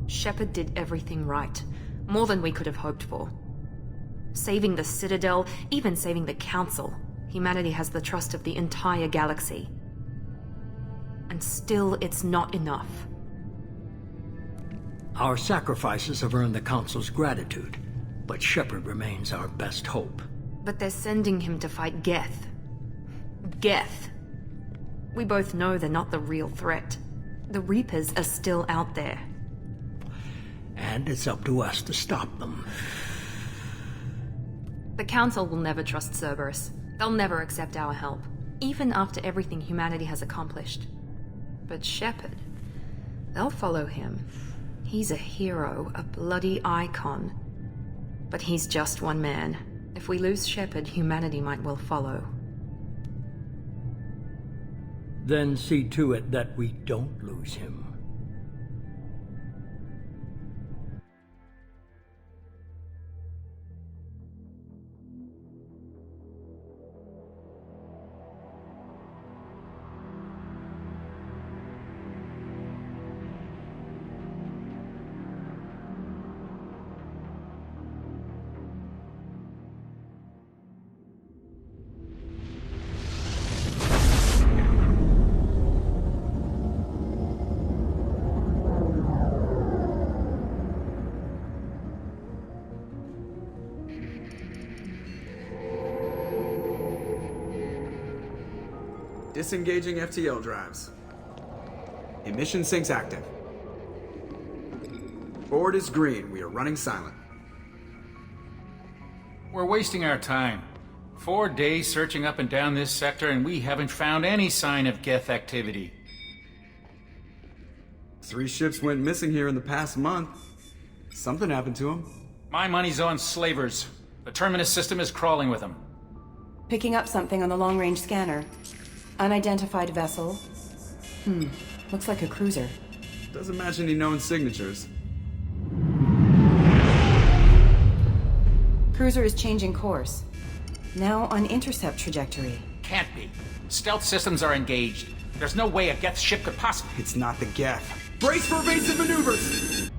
Shepard did everything right. More than we could have hoped for. Saving the Citadel, even saving the Council. Humanity has the trust of the entire galaxy. And still, it's not enough. Our sacrifices have earned the Council's gratitude, but Shepard remains our best hope. But they're sending him to fight Geth. Geth. We both know they're not the real threat. The Reapers are still out there. And it's up to us to stop them. The Council will never trust Cerberus. They'll never accept our help, even after everything humanity has accomplished. But Shepard, they'll follow him. He's a hero, a bloody icon. But he's just one man. If we lose Shepard, humanity might well follow. Then see to it that we don't lose him. Disengaging FTL drives. Emission sinks active. Board is green. We are running silent. We're wasting our time. 4 days searching up and down this sector, and we haven't found any sign of Geth activity. 3 ships went missing here in the past month. Something happened to them. My money's on slavers. The Terminus system is crawling with them. Picking up something on the long-range scanner. Unidentified vessel. Looks like a cruiser. Doesn't match any known signatures. Cruiser is changing course. Now on intercept trajectory. Can't be. Stealth systems are engaged. There's no way a Geth ship could possibly... It's not the Geth. Brace for evasive maneuvers!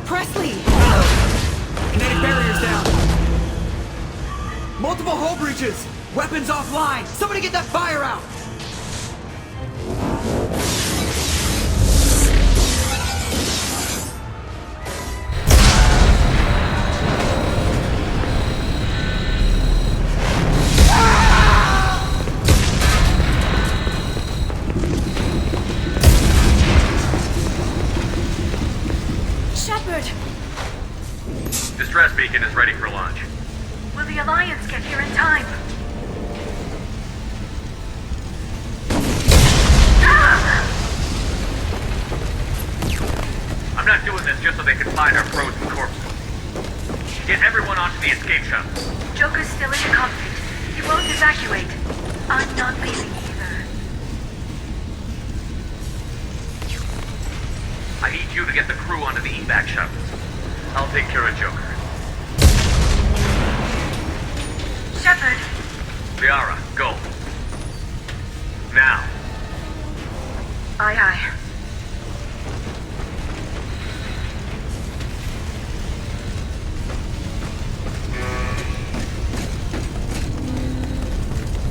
Presley! Kinetic barriers down! Multiple hull breaches! Weapons offline! Somebody get that fire out! Distress beacon is ready for launch. Will the Alliance get here in time? I'm not doing this just so they can find our frozen corpses. Get everyone onto the escape shuttle. Joker's still in the cockpit. He won't evacuate. I'm not leaving either. I need you to get the crew onto the evac shuttles. I'll take care of Joker. Shepard! Liara, go. Now. Aye, aye.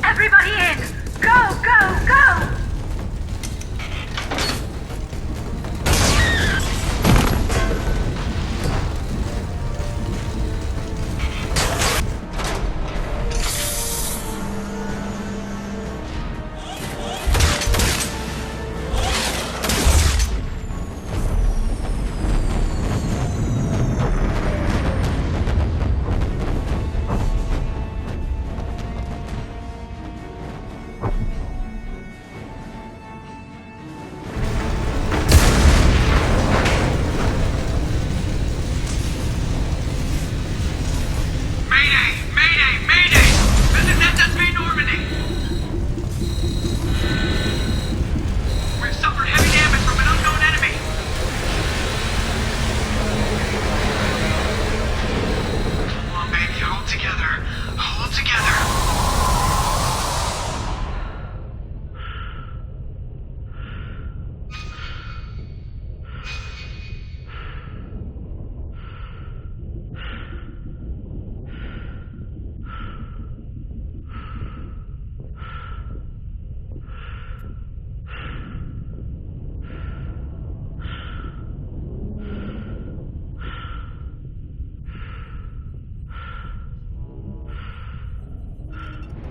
Everybody in! Go, go, go!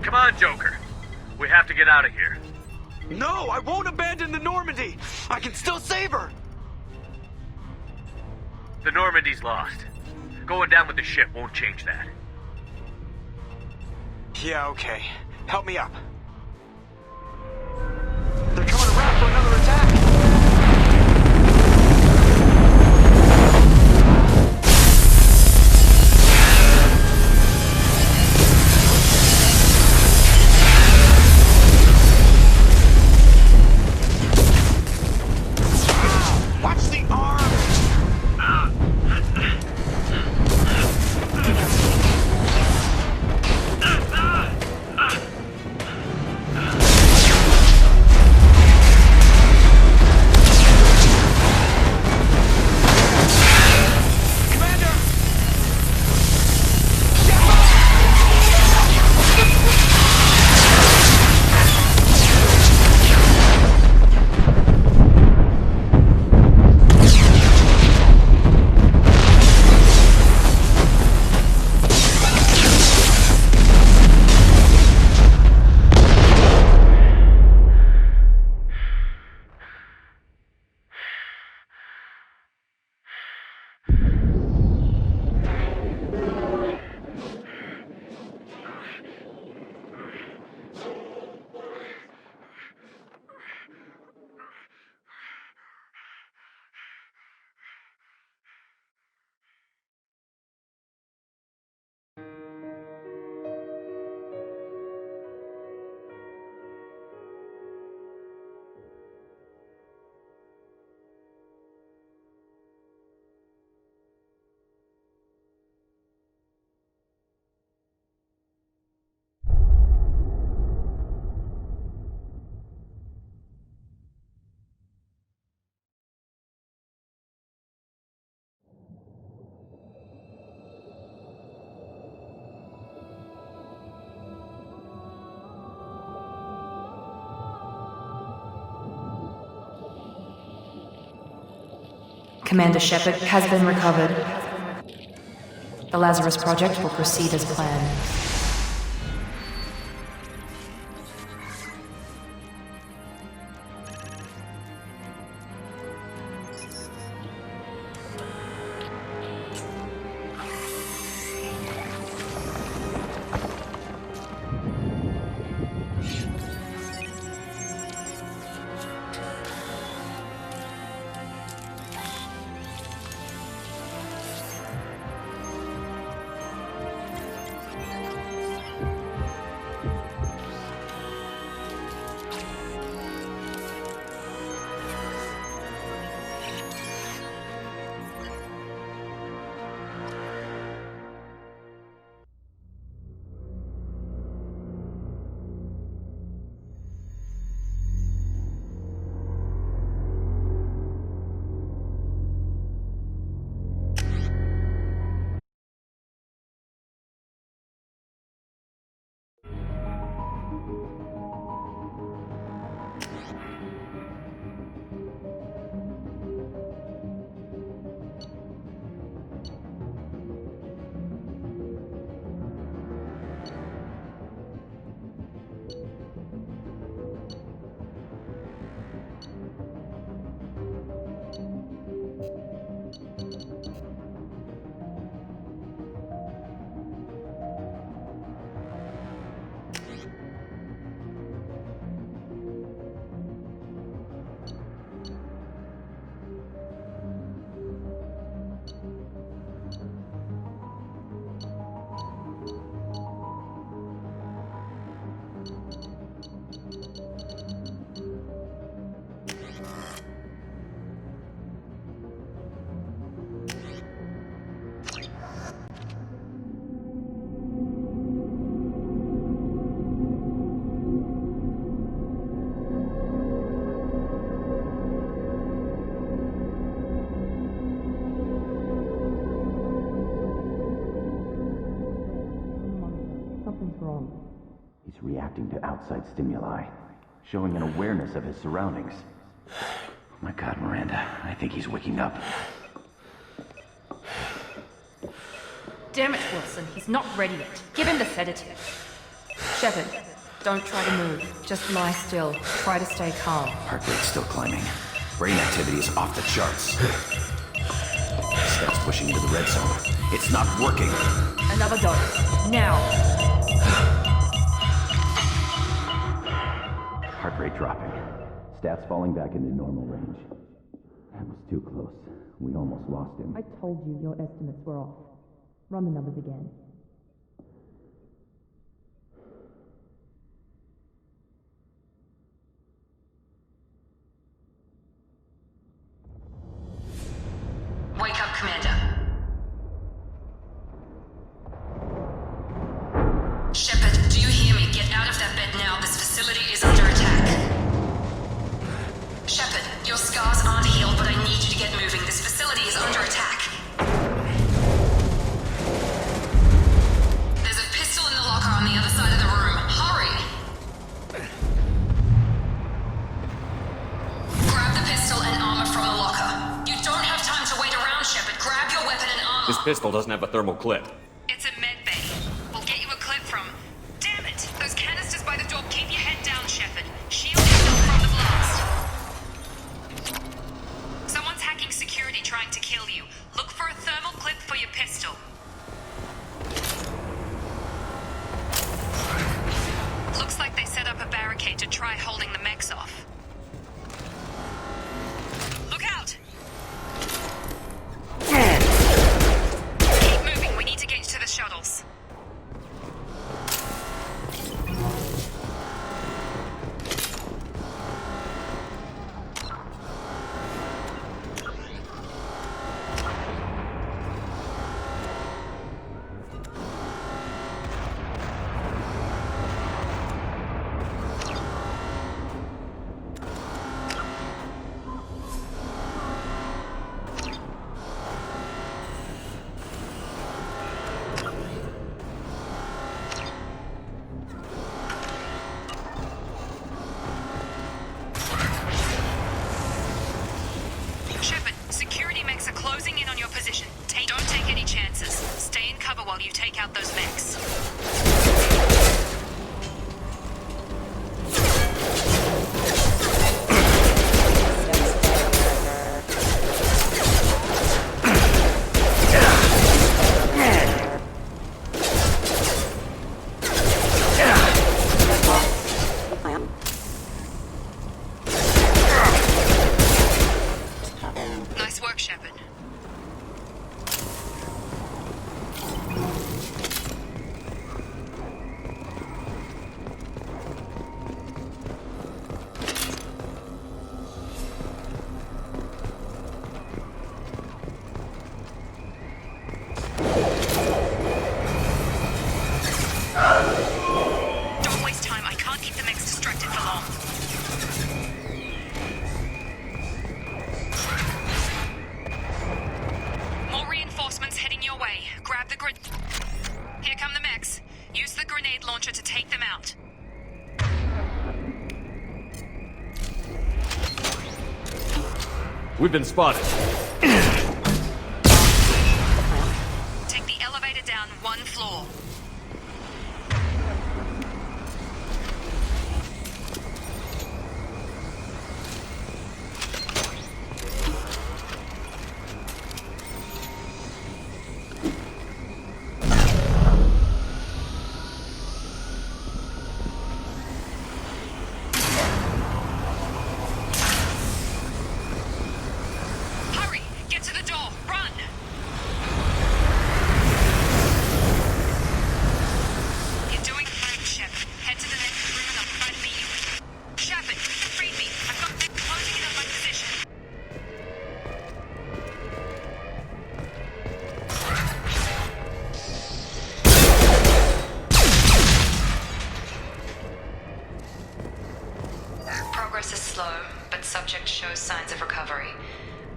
Come on, Joker. We have to get out of here. No, I won't abandon the Normandy! I can still save her! The Normandy's lost. Going down with the ship won't change that. Yeah, okay. Help me up. They're coming around for another attack! Watch the arm! Commander Shepard has been recovered. The Lazarus Project will proceed as planned. He's reacting to outside stimuli, showing an awareness of his surroundings. Oh my God, Miranda, I think he's waking up. Damn it, Wilson, he's not ready yet. Give him the sedative. Shepard, don't try to move. Just lie still. Try to stay calm. Heart rate's still climbing. Brain activity is off the charts. Steps pushing into the red zone. It's not working. Another dose. Now. Heart rate dropping. Stats falling back into normal range. That was too close. We almost lost him. I told you your estimates were off. Run the numbers again. Wake up, Commander. Shepard, do you hear me? Get out of that bed now. This facility is under attack. Shepard, your scars aren't healed, but I need you to get moving. This facility is under attack. There's a pistol in the locker on the other side of the room. Hurry! Grab the pistol and armor from the locker. You don't have time to wait around, Shepard. Grab your weapon and armor. This pistol doesn't have a thermal clip. It's a med bay. We'll get you a clip from... Damn it! Those canisters by the door. Keep your head down, Shepard. Shield yourself from the blast. Someone's hacking security trying to kill you. Look for a thermal clip for your pistol. Looks like they set up a barricade to try holding the mechs off. Look out! Keep moving. We need to get to the shuttles. Shepard, security mechs are closing in on your position. Don't take any chances. Stay in cover while you take out those mechs. Nice work, Shepard. Don't waste time. I can't keep the mechs distracted for long. More reinforcements heading your way. Grab the grenade. Here come the mechs. Use the grenade launcher to take them out. We've been spotted. Take the elevator down one floor. Hurry! Get to the door! Run! You're doing fine, Shepard. Head to the next room and I'll try to beat you. Shepard, read me. I've got them closing in on my position. Progress is slow, but subject shows signs of recovery.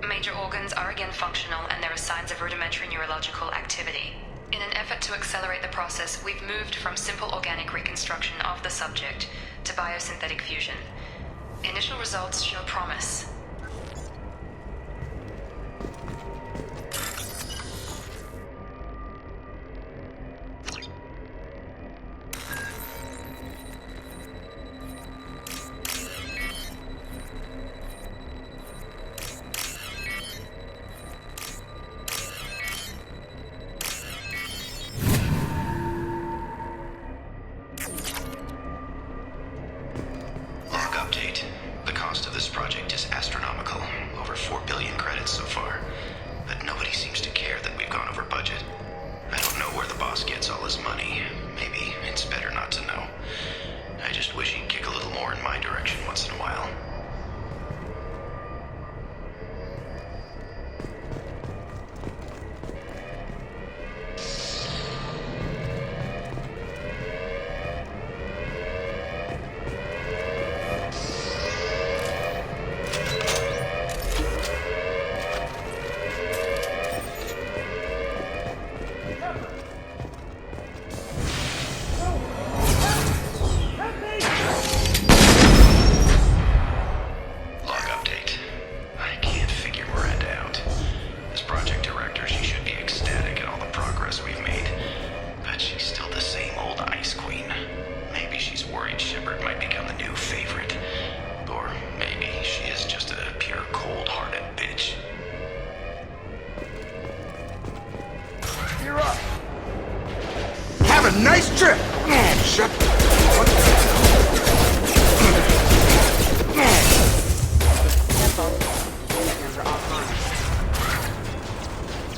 Major organs are again functional and there are signs of rudimentary neurological activity. In an effort to accelerate the process, we've moved from simple organic reconstruction of the subject to biosynthetic fusion. Initial results show promise. well as money. Maybe it's better not to know. I just wish he'd kick a little more in my direction once in a while. Nice trip! Shut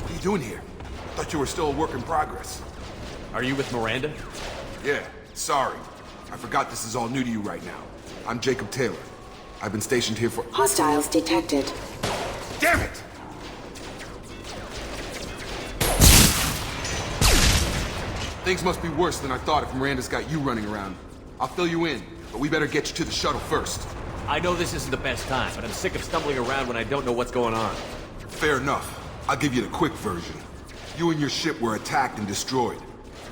What are you doing here? Thought you were still a work in progress. Are you with Miranda? Yeah, sorry. I forgot this is all new to you right now. I'm Jacob Taylor. I've been stationed here for— Hostiles detected. Damn it! Things must be worse than I thought if Miranda's got you running around. I'll fill you in, but we better get you to the shuttle first. I know this isn't the best time, but I'm sick of stumbling around when I don't know what's going on. Fair enough. I'll give you the quick version. You and your ship were attacked and destroyed.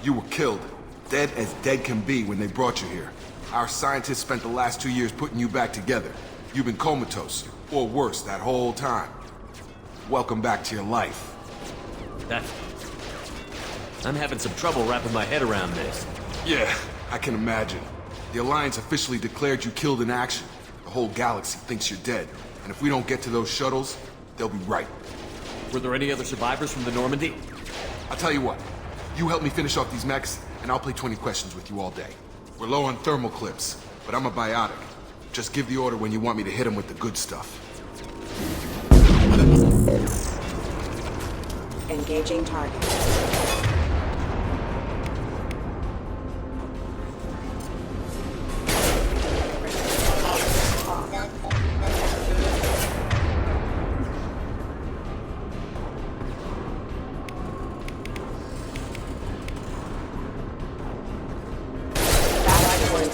You were killed. Dead as dead can be when they brought you here. Our scientists spent the last 2 years putting you back together. You've been comatose, or worse, that whole time. Welcome back to your life. I'm having some trouble wrapping my head around this. Yeah, I can imagine. The Alliance officially declared you killed in action. The whole galaxy thinks you're dead. And if we don't get to those shuttles, they'll be right. Were there any other survivors from the Normandy? I'll tell you what. You help me finish off these mechs, and I'll play 20 questions with you all day. We're low on thermal clips, but I'm a biotic. Just give the order when you want me to hit them with the good stuff. Engaging target.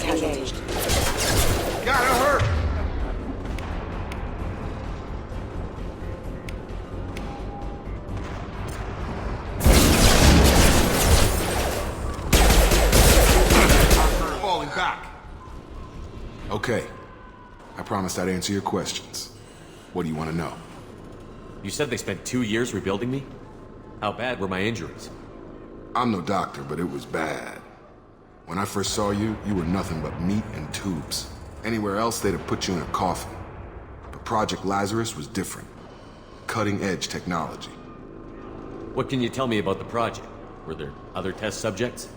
Engaged. Gotta hurt! Falling back. Okay. I promised I'd answer your questions. What do you want to know? You said they spent 2 years rebuilding me? How bad were my injuries? I'm no doctor, but it was bad. When I first saw you, you were nothing but meat and tubes. Anywhere else, they'd have put you in a coffin. But Project Lazarus was different. Cutting-edge technology. What can you tell me about the project? Were there other test subjects?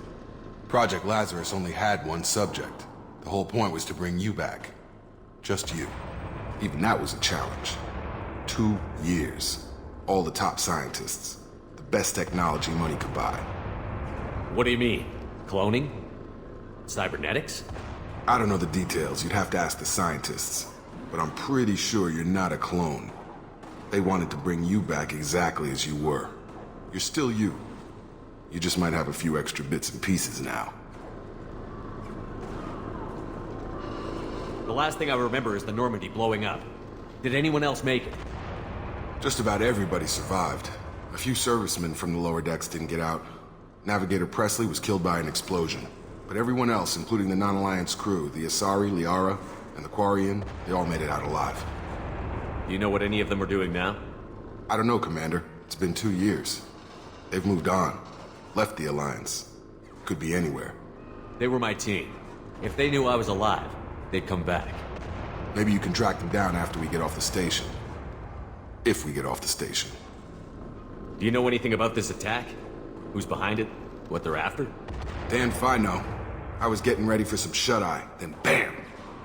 Project Lazarus only had one subject. The whole point was to bring you back. Just you. Even that was a challenge. 2 years. All the top scientists. The best technology money could buy. What do you mean? Cloning? Cybernetics? I don't know the details. You'd have to ask the scientists. But I'm pretty sure you're not a clone. They wanted to bring you back exactly as you were. You're still you. You just might have a few extra bits and pieces now. The last thing I remember is the Normandy blowing up. Did anyone else make it? Just about everybody survived. A few servicemen from the lower decks didn't get out. Navigator Presley was killed by an explosion. But everyone else, including the non-Alliance crew, the Asari, Liara, and the Quarian, they all made it out alive. Do you know what any of them are doing now? I don't know, Commander. It's been 2 years. They've moved on. Left the Alliance. Could be anywhere. They were my team. If they knew I was alive, they'd come back. Maybe you can track them down after we get off the station. If we get off the station. Do you know anything about this attack? Who's behind it? What they're after? Damn if I know. I was getting ready for some shut-eye, then bam!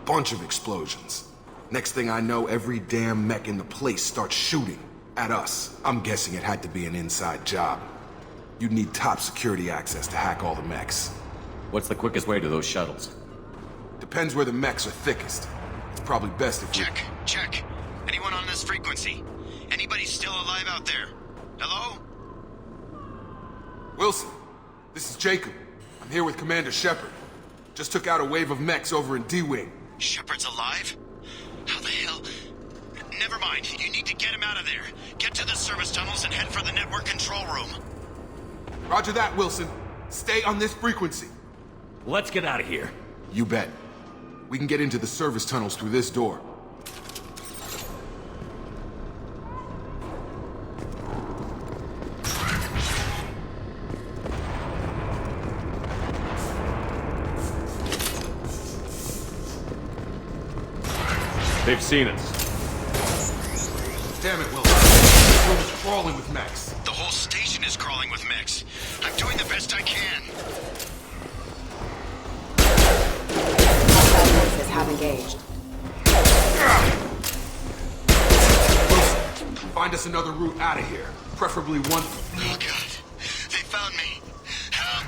Bunch of explosions. Next thing I know, every damn mech in the place starts shooting. At us. I'm guessing it had to be an inside job. You'd need top security access to hack all the mechs. What's the quickest way to those shuttles? Depends where the mechs are thickest. It's probably best if Check. Anyone on this frequency? Anybody still alive out there? Hello? Wilson, this is Jacob. I'm here with Commander Shepard. Just took out a wave of mechs over in D-Wing. Shepard's alive? How the hell? Never mind. You need to get him out of there. Get to the service tunnels and head for the network control room. Roger that, Wilson. Stay on this frequency. Let's get out of here. You bet. We can get into the service tunnels through this door. They've seen us. Damn it, Wilson. This room is crawling with mechs. The whole station is crawling with mechs. I'm doing the best I can. Hostile forces have engaged. Wilson, find us another route out of here. Preferably one... Oh, God. They found me. Help!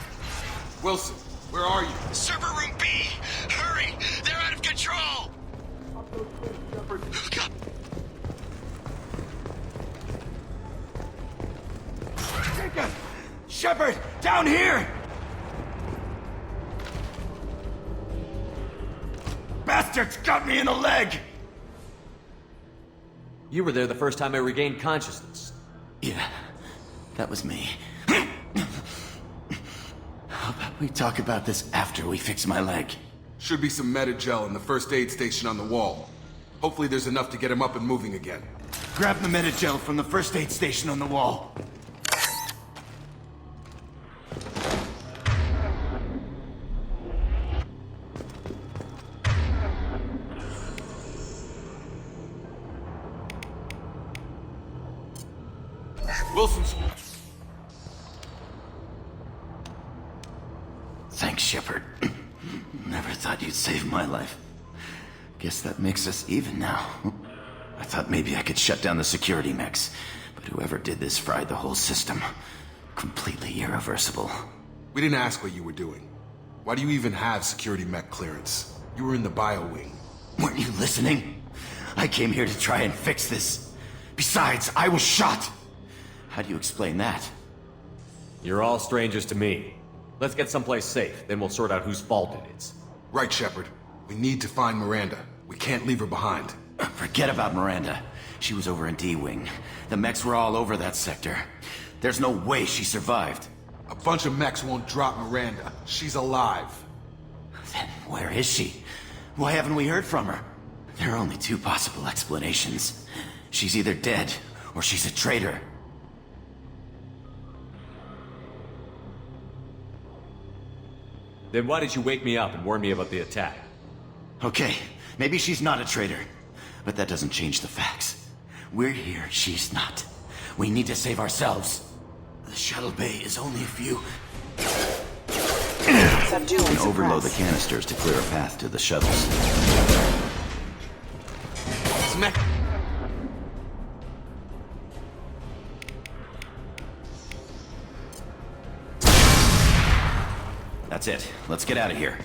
Wilson, where are you? Server room B! Hurry! They're out of control! Oh, God. Jacob! Shepard! Down here! Bastards got me in the leg! You were there the first time I regained consciousness. Yeah, that was me. How about we talk about this after we fix my leg? Should be some meta-gel in the first aid station on the wall. Hopefully there's enough to get him up and moving again. Grab the meta-gel from the first aid station on the wall. Wilson's... Thanks, Shepard. Never thought you'd save my life. Guess that makes us even now. I thought maybe I could shut down the security mechs, but whoever did this fried the whole system. Completely irreversible. We didn't ask what you were doing. Why do you even have security mech clearance? You were in the bio wing. Weren't you listening? I came here to try and fix this. Besides, I was shot. How do you explain that? You're all strangers to me. Let's get someplace safe, then we'll sort out whose fault it is. Right, Shepard. We need to find Miranda. We can't leave her behind. Forget about Miranda. She was over in D-Wing. The mechs were all over that sector. There's no way she survived. A bunch of mechs won't drop Miranda. She's alive. Then where is she? Why haven't we heard from her? There are only two possible explanations. She's either dead, or she's a traitor. Then why did you wake me up and warn me about the attack? Okay, maybe she's not a traitor, but that doesn't change the facts. We're here, she's not. We need to save ourselves. The shuttle bay is only a few... Subdue and overload the suppress. canisters to clear a path to the shuttles. Smack. That's it. Let's get out of here.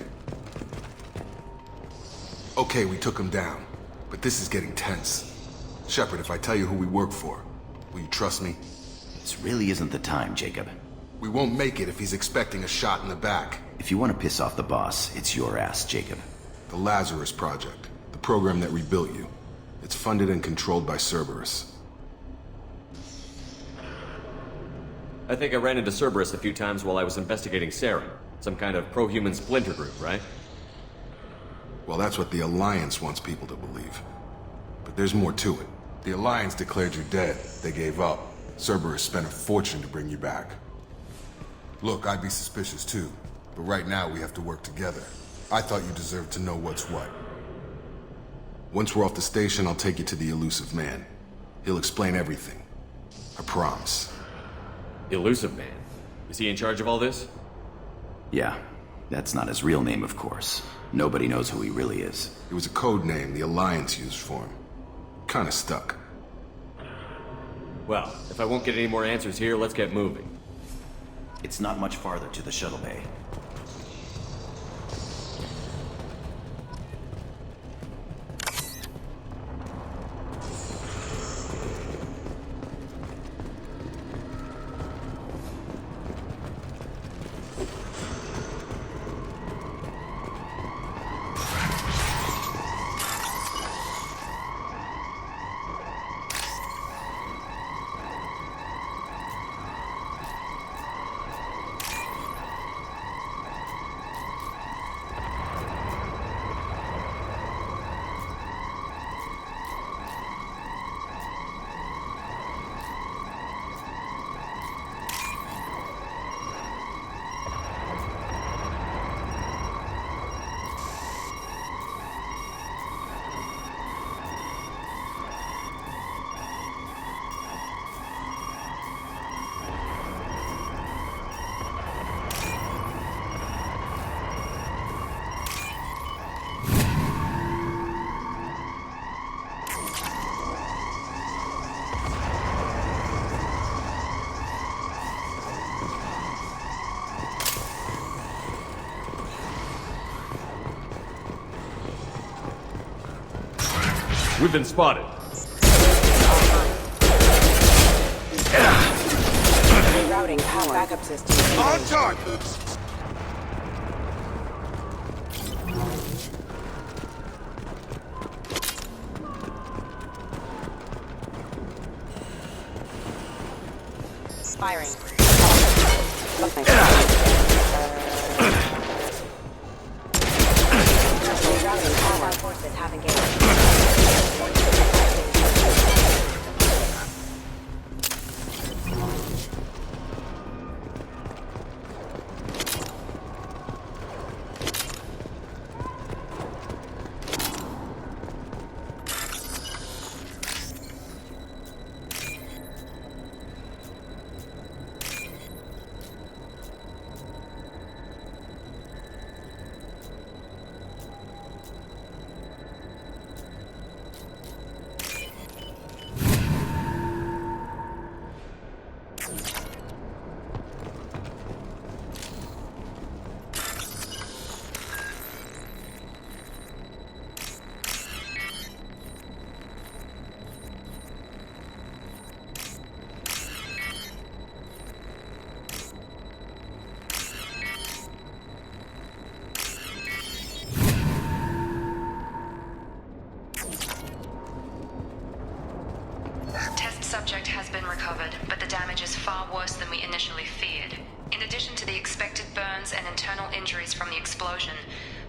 Okay, we took him down. But this is getting tense. Shepard, if I tell you who we work for, will you trust me? This really isn't the time, Jacob. We won't make it if he's expecting a shot in the back. If you want to piss off the boss, it's your ass, Jacob. The Lazarus Project. The program that rebuilt you. It's funded and controlled by Cerberus. I think I ran into Cerberus a few times while I was investigating Saren. Some kind of pro-human splinter group, right? Well, that's what the Alliance wants people to believe. But there's more to it. The Alliance declared you dead. They gave up. Cerberus spent a fortune to bring you back. Look, I'd be suspicious too. But right now we have to work together. I thought you deserved to know what's what. Once we're off the station, I'll take you to the Elusive Man. He'll explain everything. I promise. Elusive Man? Is he in charge of all this? Yeah, that's not his real name, of course. Nobody knows who he really is. It was a code name the Alliance used for him. Kinda stuck. Well, if I won't get any more answers here, let's get moving. It's not much farther to the shuttle bay. We've been spotted. Rerouting power backup system. On target! Firing. Rerouting power forces have engaged. Subject has been recovered, but the damage is far worse than we initially feared. In addition to the expected burns and internal injuries from the explosion,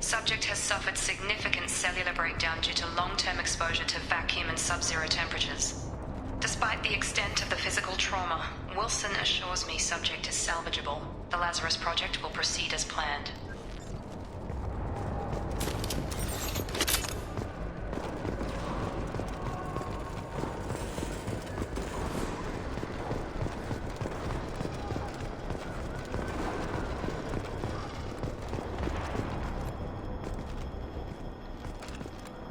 subject has suffered significant cellular breakdown due to long-term exposure to vacuum and sub-zero temperatures. Despite the extent of the physical trauma, Wilson assures me subject is salvageable. The Lazarus Project will proceed as planned.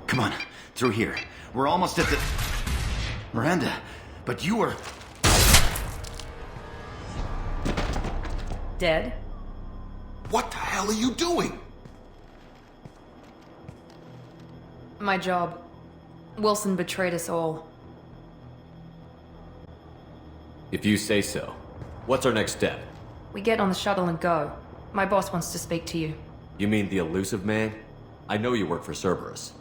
Come on, through here. We're almost at the... Miranda, but you were... Dead? What the hell are you doing? My job. Wilson betrayed us all. If you say so. What's our next step? We get on the shuttle and go. My boss wants to speak to you. You mean the elusive man? I know you work for Cerberus.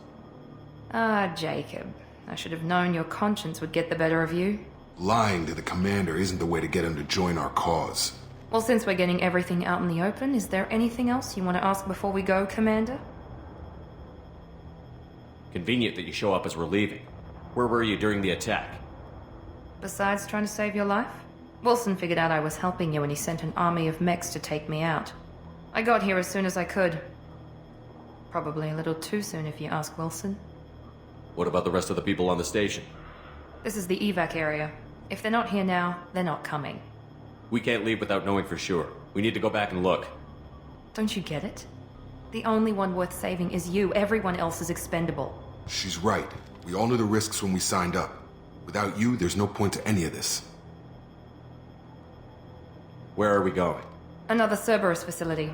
Ah, Jacob. I should have known your conscience would get the better of you. Lying to the commander isn't the way to get him to join our cause. Well, since we're getting everything out in the open, is there anything else you want to ask before we go, Commander? Convenient that you show up as we're leaving. Where were you during the attack? Besides trying to save your life? Wilson figured out I was helping you and he sent an army of mechs to take me out. I got here as soon as I could. Probably a little too soon if you ask Wilson. What about the rest of the people on the station? This is the evac area. If they're not here now, they're not coming. We can't leave without knowing for sure. We need to go back and look. Don't you get it? The only one worth saving is you. Everyone else is expendable. She's right. We all knew the risks when we signed up. Without you, there's no point to any of this. Where are we going? Another Cerberus facility.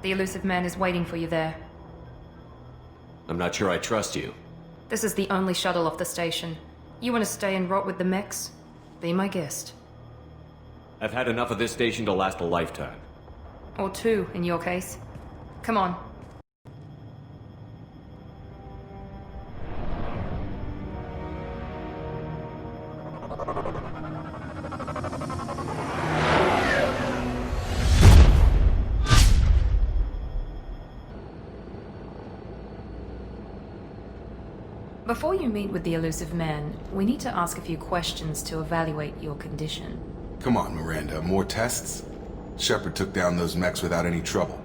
The elusive man is waiting for you there. I'm not sure I trust you. This is the only shuttle off the station. You want to stay and rot with the mechs? Be my guest. I've had enough of this station to last a lifetime. Or two, in your case. Come on. Before you meet with the elusive man, we need to ask a few questions to evaluate your condition. Come on, Miranda, more tests? Shepard took down those mechs without any trouble.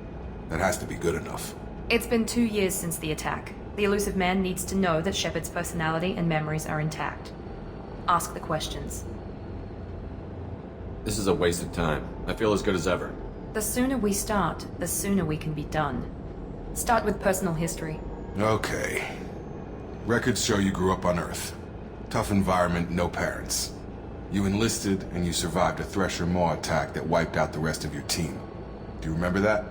That has to be good enough. It's been 2 years since the attack. The elusive man needs to know that Shepard's personality and memories are intact. Ask the questions. This is a waste of time. I feel as good as ever. The sooner we start, the sooner we can be done. Start with personal history. Okay. Records show you grew up on Earth. Tough environment, no parents. You enlisted, and you survived a Thresher Maw attack that wiped out the rest of your team. Do you remember that?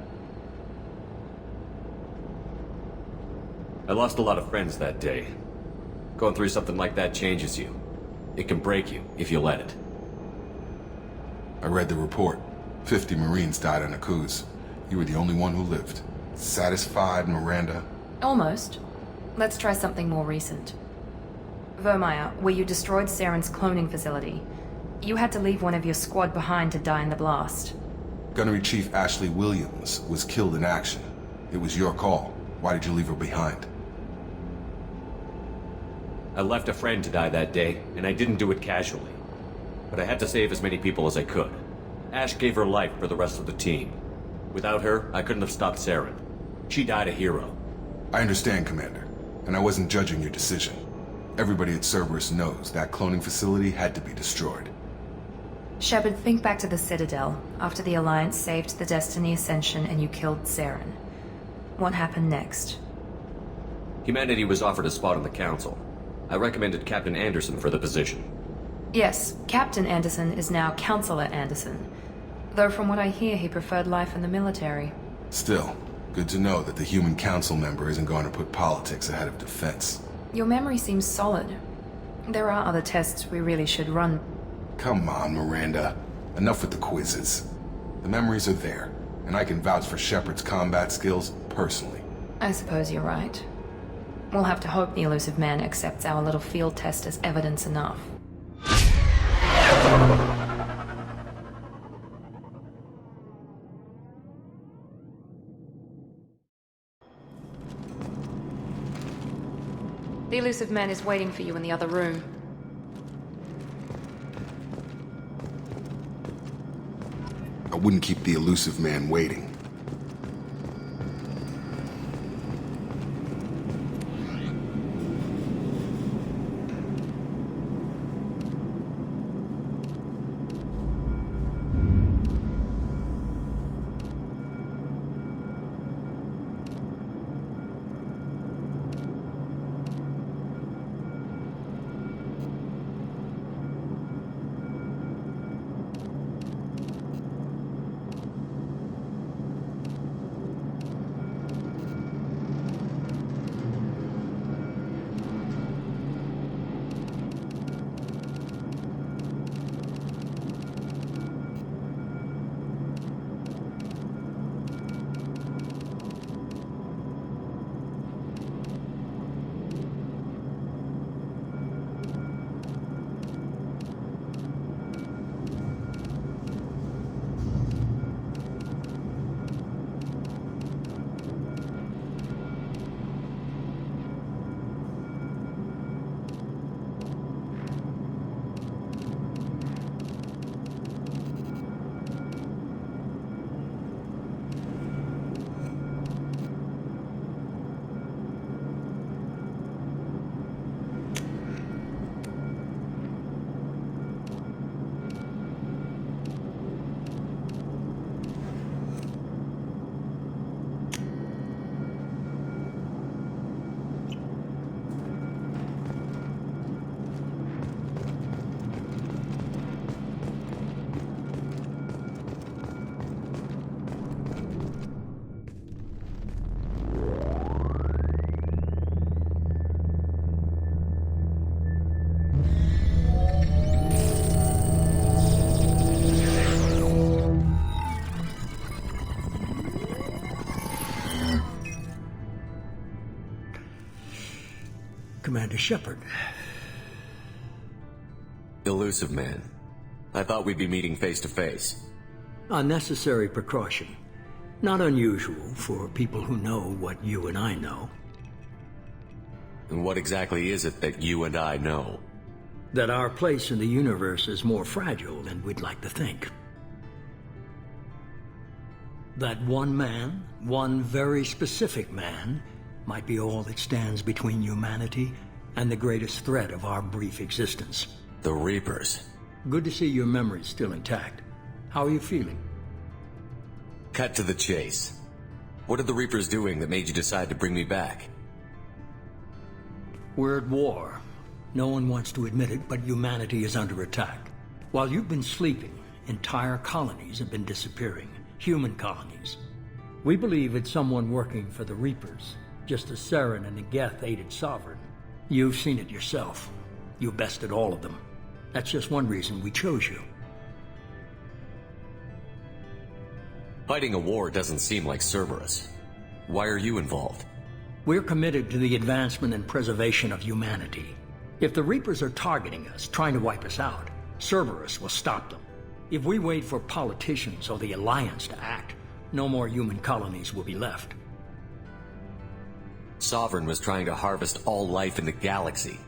I lost a lot of friends that day. Going through something like that changes you. It can break you, if you let it. I read the report. 50 Marines died on a cruise. You were the only one who lived. Satisfied, Miranda? Almost. Let's try something more recent. Vermeer, where you destroyed Saren's cloning facility. You had to leave one of your squad behind to die in the blast. Gunnery Chief Ashley Williams was killed in action. It was your call. Why did you leave her behind? I left a friend to die that day, and I didn't do it casually. But I had to save as many people as I could. Ash gave her life for the rest of the team. Without her, I couldn't have stopped Saren. She died a hero. I understand, Commander. And I wasn't judging your decision. Everybody at Cerberus knows that cloning facility had to be destroyed. Shepard, think back to the Citadel, after the Alliance saved the Destiny Ascension and you killed Saren. What happened next? Humanity was offered a spot on the Council. I recommended Captain Anderson for the position. Yes, Captain Anderson is now Counselor Anderson. Though from what I hear, he preferred life in the military. Still, good to know that the human council member isn't going to put politics ahead of defense. Your memory seems solid. There are other tests we really should run. Come on, Miranda. Enough with the quizzes. The memories are there, and I can vouch for Shepard's combat skills personally. I suppose you're right. We'll have to hope the elusive man accepts our little field test as evidence enough. The elusive man is waiting for you in the other room. I wouldn't keep the elusive man waiting. Commander Shepard. Elusive man. I thought we'd be meeting face to face. A necessary precaution. Not unusual for people who know what you and I know. And what exactly is it that you and I know? That our place in the universe is more fragile than we'd like to think. That one man, one very specific man, might be all that stands between humanity and the greatest threat of our brief existence. The Reapers. Good to see your memory's still intact. How are you feeling? Cut to the chase. What are the Reapers doing that made you decide to bring me back? We're at war. No one wants to admit it, but humanity is under attack. While you've been sleeping, entire colonies have been disappearing. Human colonies. We believe it's someone working for the Reapers, just as Saren and the Geth aided Sovereign. You've seen it yourself. You bested all of them. That's just one reason we chose you. Fighting a war doesn't seem like Cerberus. Why are you involved? We're committed to the advancement and preservation of humanity. If the Reapers are targeting us, trying to wipe us out, Cerberus will stop them. If we wait for politicians or the Alliance to act, no more human colonies will be left. Sovereign was trying to harvest all life in the galaxy.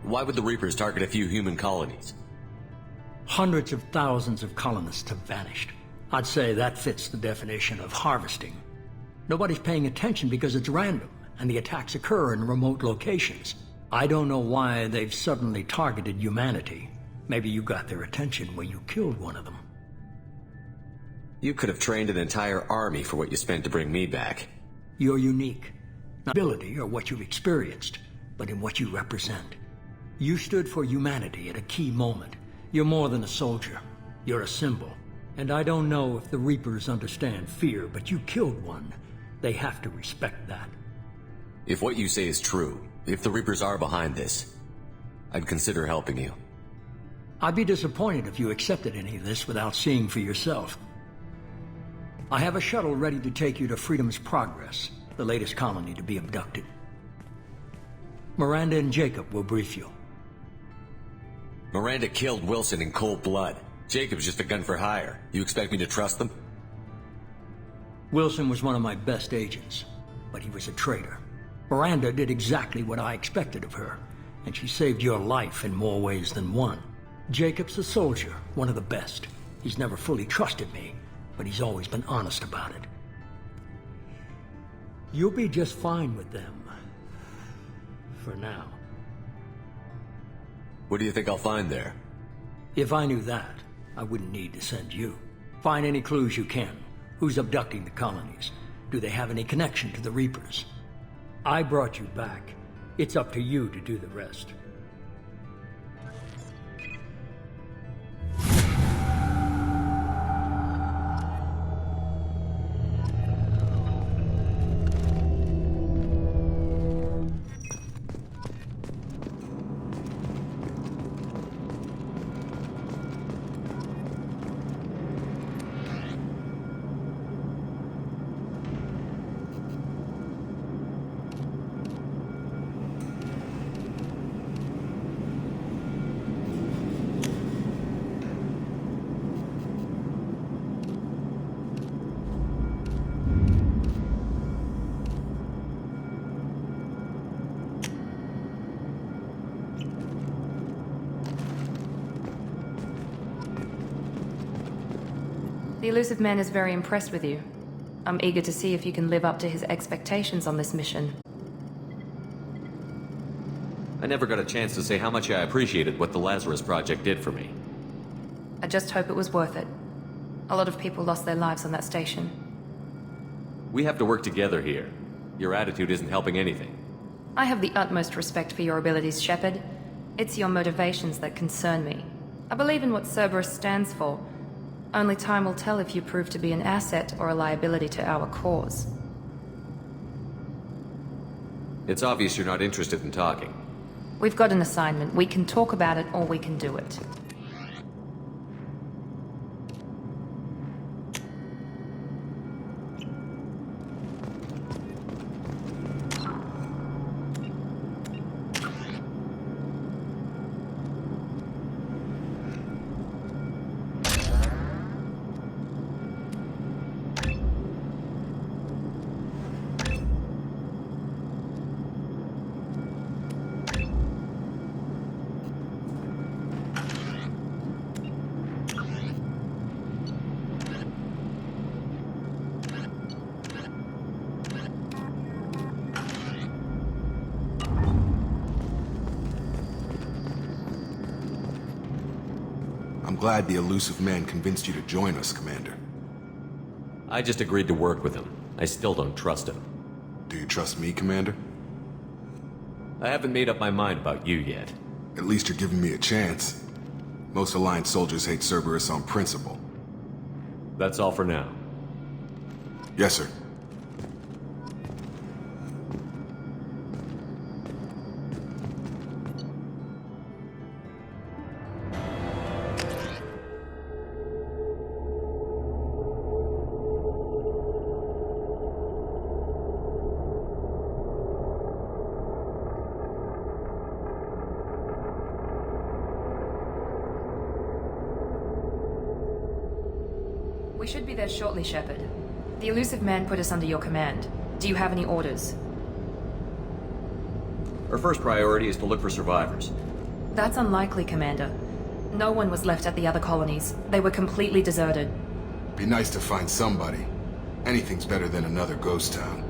Why would the Reapers target a few human colonies? Hundreds of thousands of colonists have vanished. I'd say that fits the definition of harvesting. Nobody's paying attention because it's random, and the attacks occur in remote locations. I don't know why they've suddenly targeted humanity. Maybe you got their attention when you killed one of them. You could have trained an entire army for what you spent to bring me back. You're unique. Not ability or what you've experienced, but in what you represent. You stood for humanity at a key moment. You're more than a soldier. You're a symbol. And I don't know if the Reapers understand fear, but you killed one. They have to respect that. If what you say is true, if the Reapers are behind this, I'd consider helping you. I'd be disappointed if you accepted any of this without seeing for yourself. I have a shuttle ready to take you to Freedom's Progress, the latest colony to be abducted. Miranda and Jacob will brief you. Miranda killed Wilson in cold blood. Jacob's just a gun for hire. You expect me to trust them? Wilson was one of my best agents, but he was a traitor. Miranda did exactly what I expected of her, and she saved your life in more ways than one. Jacob's a soldier, one of the best. He's never fully trusted me, but he's always been honest about it. You'll be just fine with them. For now. What do you think I'll find there? If I knew that, I wouldn't need to send you. Find any clues you can. Who's abducting the colonies? Do they have any connection to the Reapers? I brought you back. It's up to you to do the rest. The Elusive Man is very impressed with you. I'm eager to see if you can live up to his expectations on this mission. I never got a chance to say how much I appreciated what the Lazarus Project did for me. I just hope it was worth it. A lot of people lost their lives on that station. We have to work together here. Your attitude isn't helping anything. I have the utmost respect for your abilities, Shepard. It's your motivations that concern me. I believe in what Cerberus stands for. Only time will tell if you prove to be an asset or a liability to our cause. It's obvious you're not interested in talking. We've got an assignment. We can talk about it or we can do it. glad the elusive man convinced you to join us, Commander. I just agreed to work with him. I still don't trust him. Do you trust me, Commander? I haven't made up my mind about you yet. At least you're giving me a chance. Most Alliance soldiers hate Cerberus on principle. That's all for now. Yes, sir. We should be there shortly, Shepard. The elusive man put us under your command. Do you have any orders? Our first priority is to look for survivors. That's unlikely, Commander. No one was left at the other colonies. They were completely deserted. Be nice to find somebody. Anything's better than another ghost town.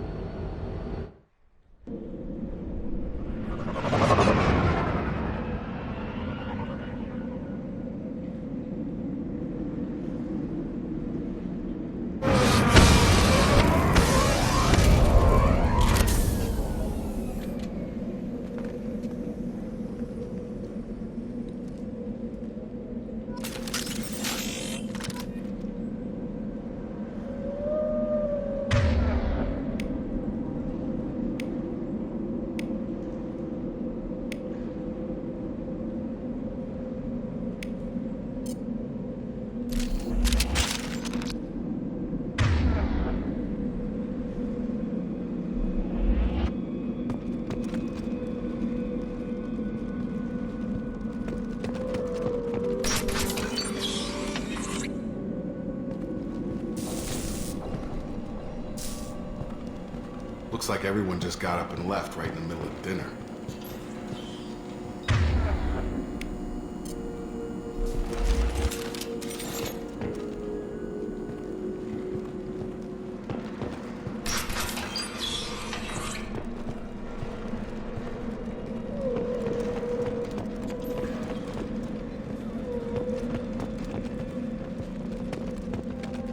Looks like everyone just got up and left right in the middle of dinner.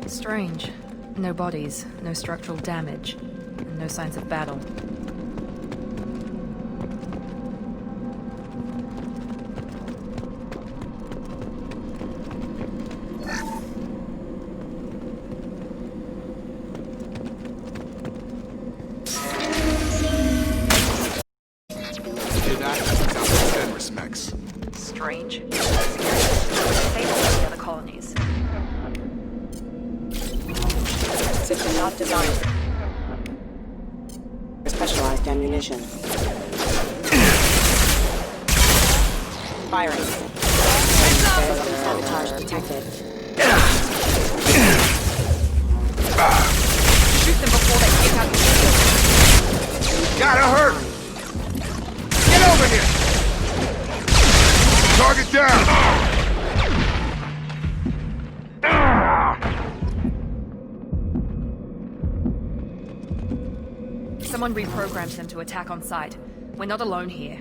Strange. No bodies, no structural damage, and no signs of battle. Strange. Stable with the other colonies. System not designed for specialized ammunition. Firing. Sabotage detected. Shoot them before they take out the shield. Gotta hurt! Get over here! Target down! Someone reprogrammed them to attack on sight. We're not alone here.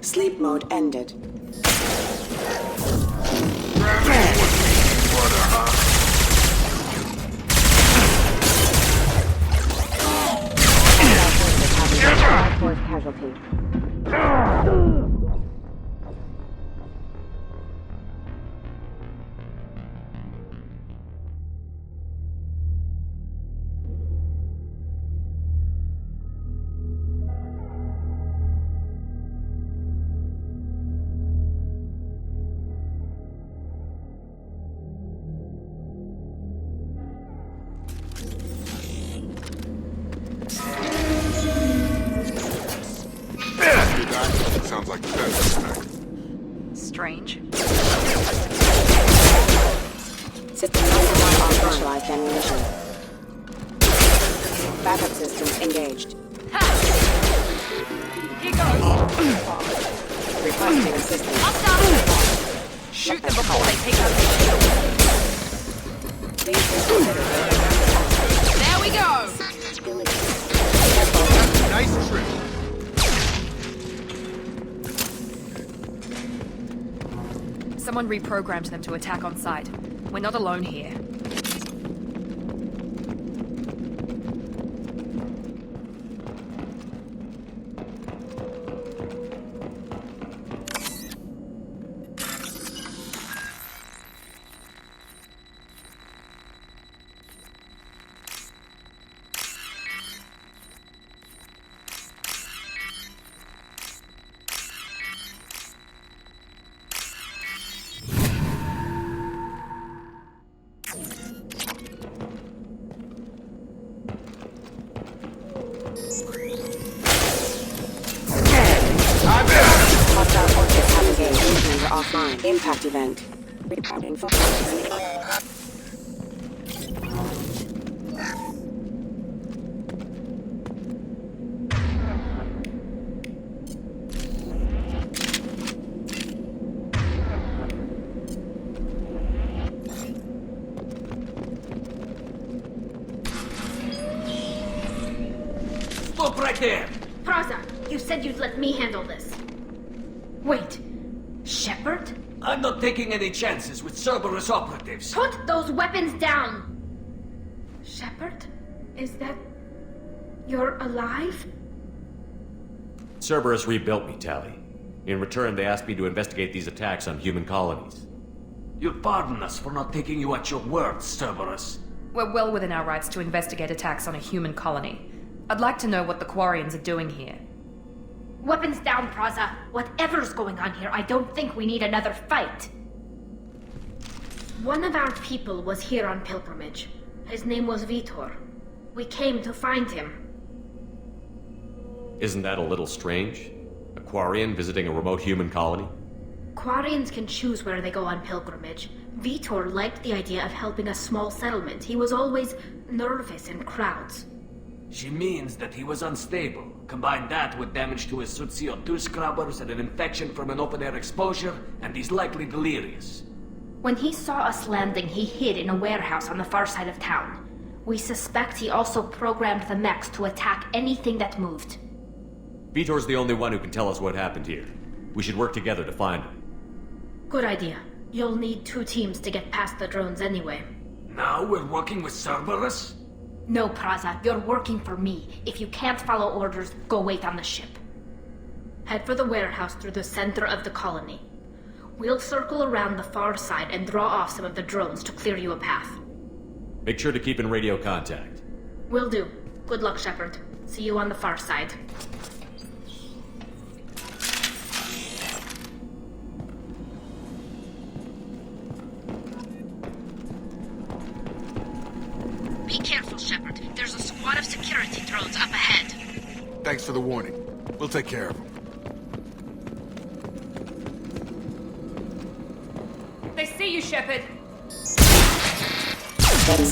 Sleep mode ended. Casualty. Sounds like the best attack. Strange. System number 1 on specialized ammunition. Backup systems engaged. Here goes. Requesting assistance. I'll stop them. Shoot them before they take out their shield. Please consider. There we go. Nice trick. Someone reprogrammed them to attack on sight. We're not alone here. Offline. Impact event. Reporting for Stop right there! Praza, you said you'd let me handle this. Wait. Shepard? I'm not taking any chances with Cerberus operatives. Put those weapons down! Shepard? Is that... you're alive? Cerberus rebuilt me, Tally. In return, they asked me to investigate these attacks on human colonies. You'll pardon us for not taking you at your word, Cerberus. We're well within our rights to investigate attacks on a human colony. I'd like to know what the Quarians are doing here. Weapons down, Praza. Whatever's going on here, I don't think we need another fight. One of our people was here on pilgrimage. His name was Vitor. We came to find him. Isn't that a little strange? A Quarian visiting a remote human colony? Quarians can choose where they go on pilgrimage. Vitor liked the idea of helping a small settlement. He was always nervous in crowds. She means that he was unstable. Combine that with damage to his CO2 scrubbers and an infection from an open-air exposure, and he's likely delirious. When he saw us landing, he hid in a warehouse on the far side of town. We suspect he also programmed the mechs to attack anything that moved. Vitor's the only one who can tell us what happened here. We should work together to find him. Good idea. You'll need 2 teams to get past the drones anyway. Now we're working with Cerberus? No, Praza, you're working for me. If you can't follow orders, go wait on the ship. Head for the warehouse through the center of the colony. We'll circle around the far side and draw off some of the drones to clear you a path. Make sure to keep in radio contact. Will do. Good luck, Shepard. See you on the far side. Be careful, Shepard. There's a squad of security drones up ahead. Thanks for the warning. We'll take care of them. They see you, Shepard.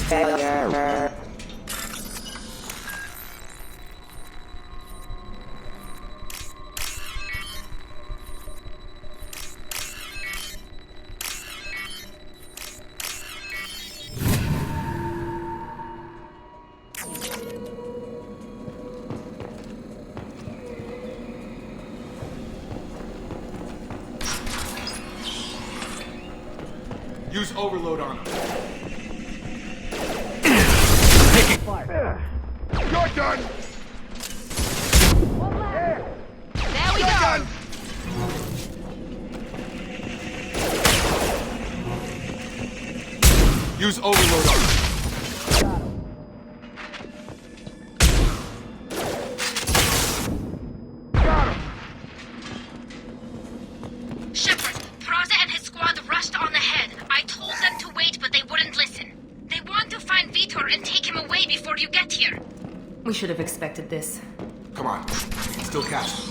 failure. Use overload on them. Taking fire. You're done! There we go! Use overload on them. We should have expected this. Come on. Still cast.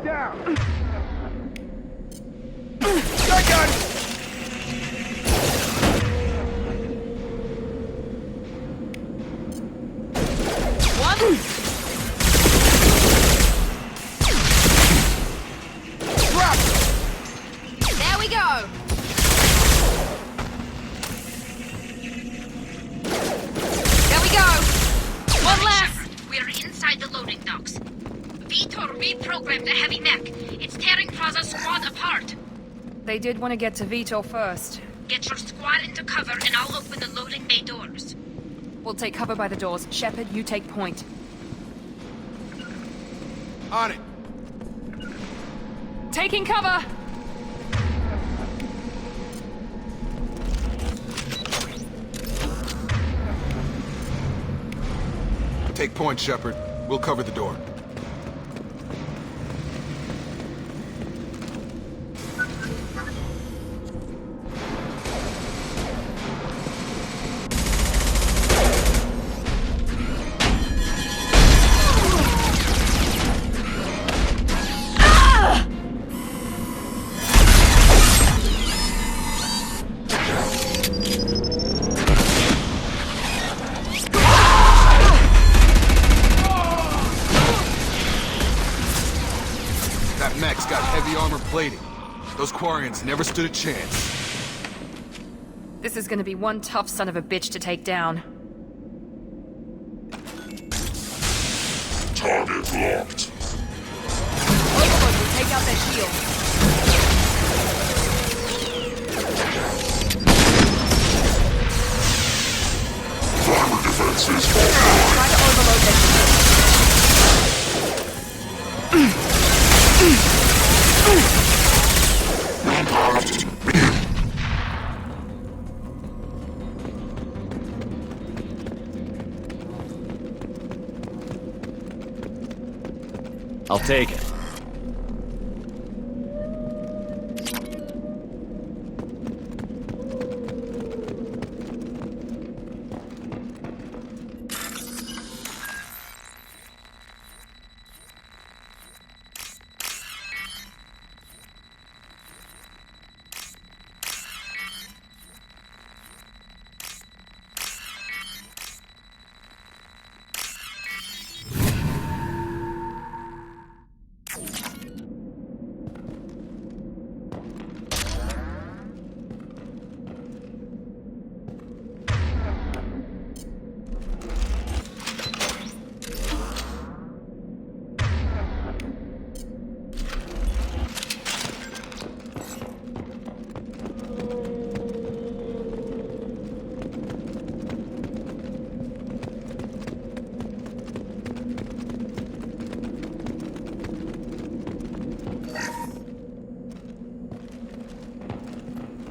down! Shotgun! One! Drop! There we go! There we go! One left! We're inside the loading docks. Vitor reprogrammed the heavy mech. It's tearing Plaza's squad apart. They did want to get to Vitor first. Get your squad into cover and I'll open the loading bay doors. We'll take cover by the doors. Shepard, you take point. On it! Taking cover! Take point, Shepard. We'll cover the door. That mech's got heavy armor plating. Those Quarians never stood a chance. This is gonna be one tough son of a bitch to take down. Target locked. Overlord will take out their shield. Primary defenses offline. Try to overload their shield. I'll take it.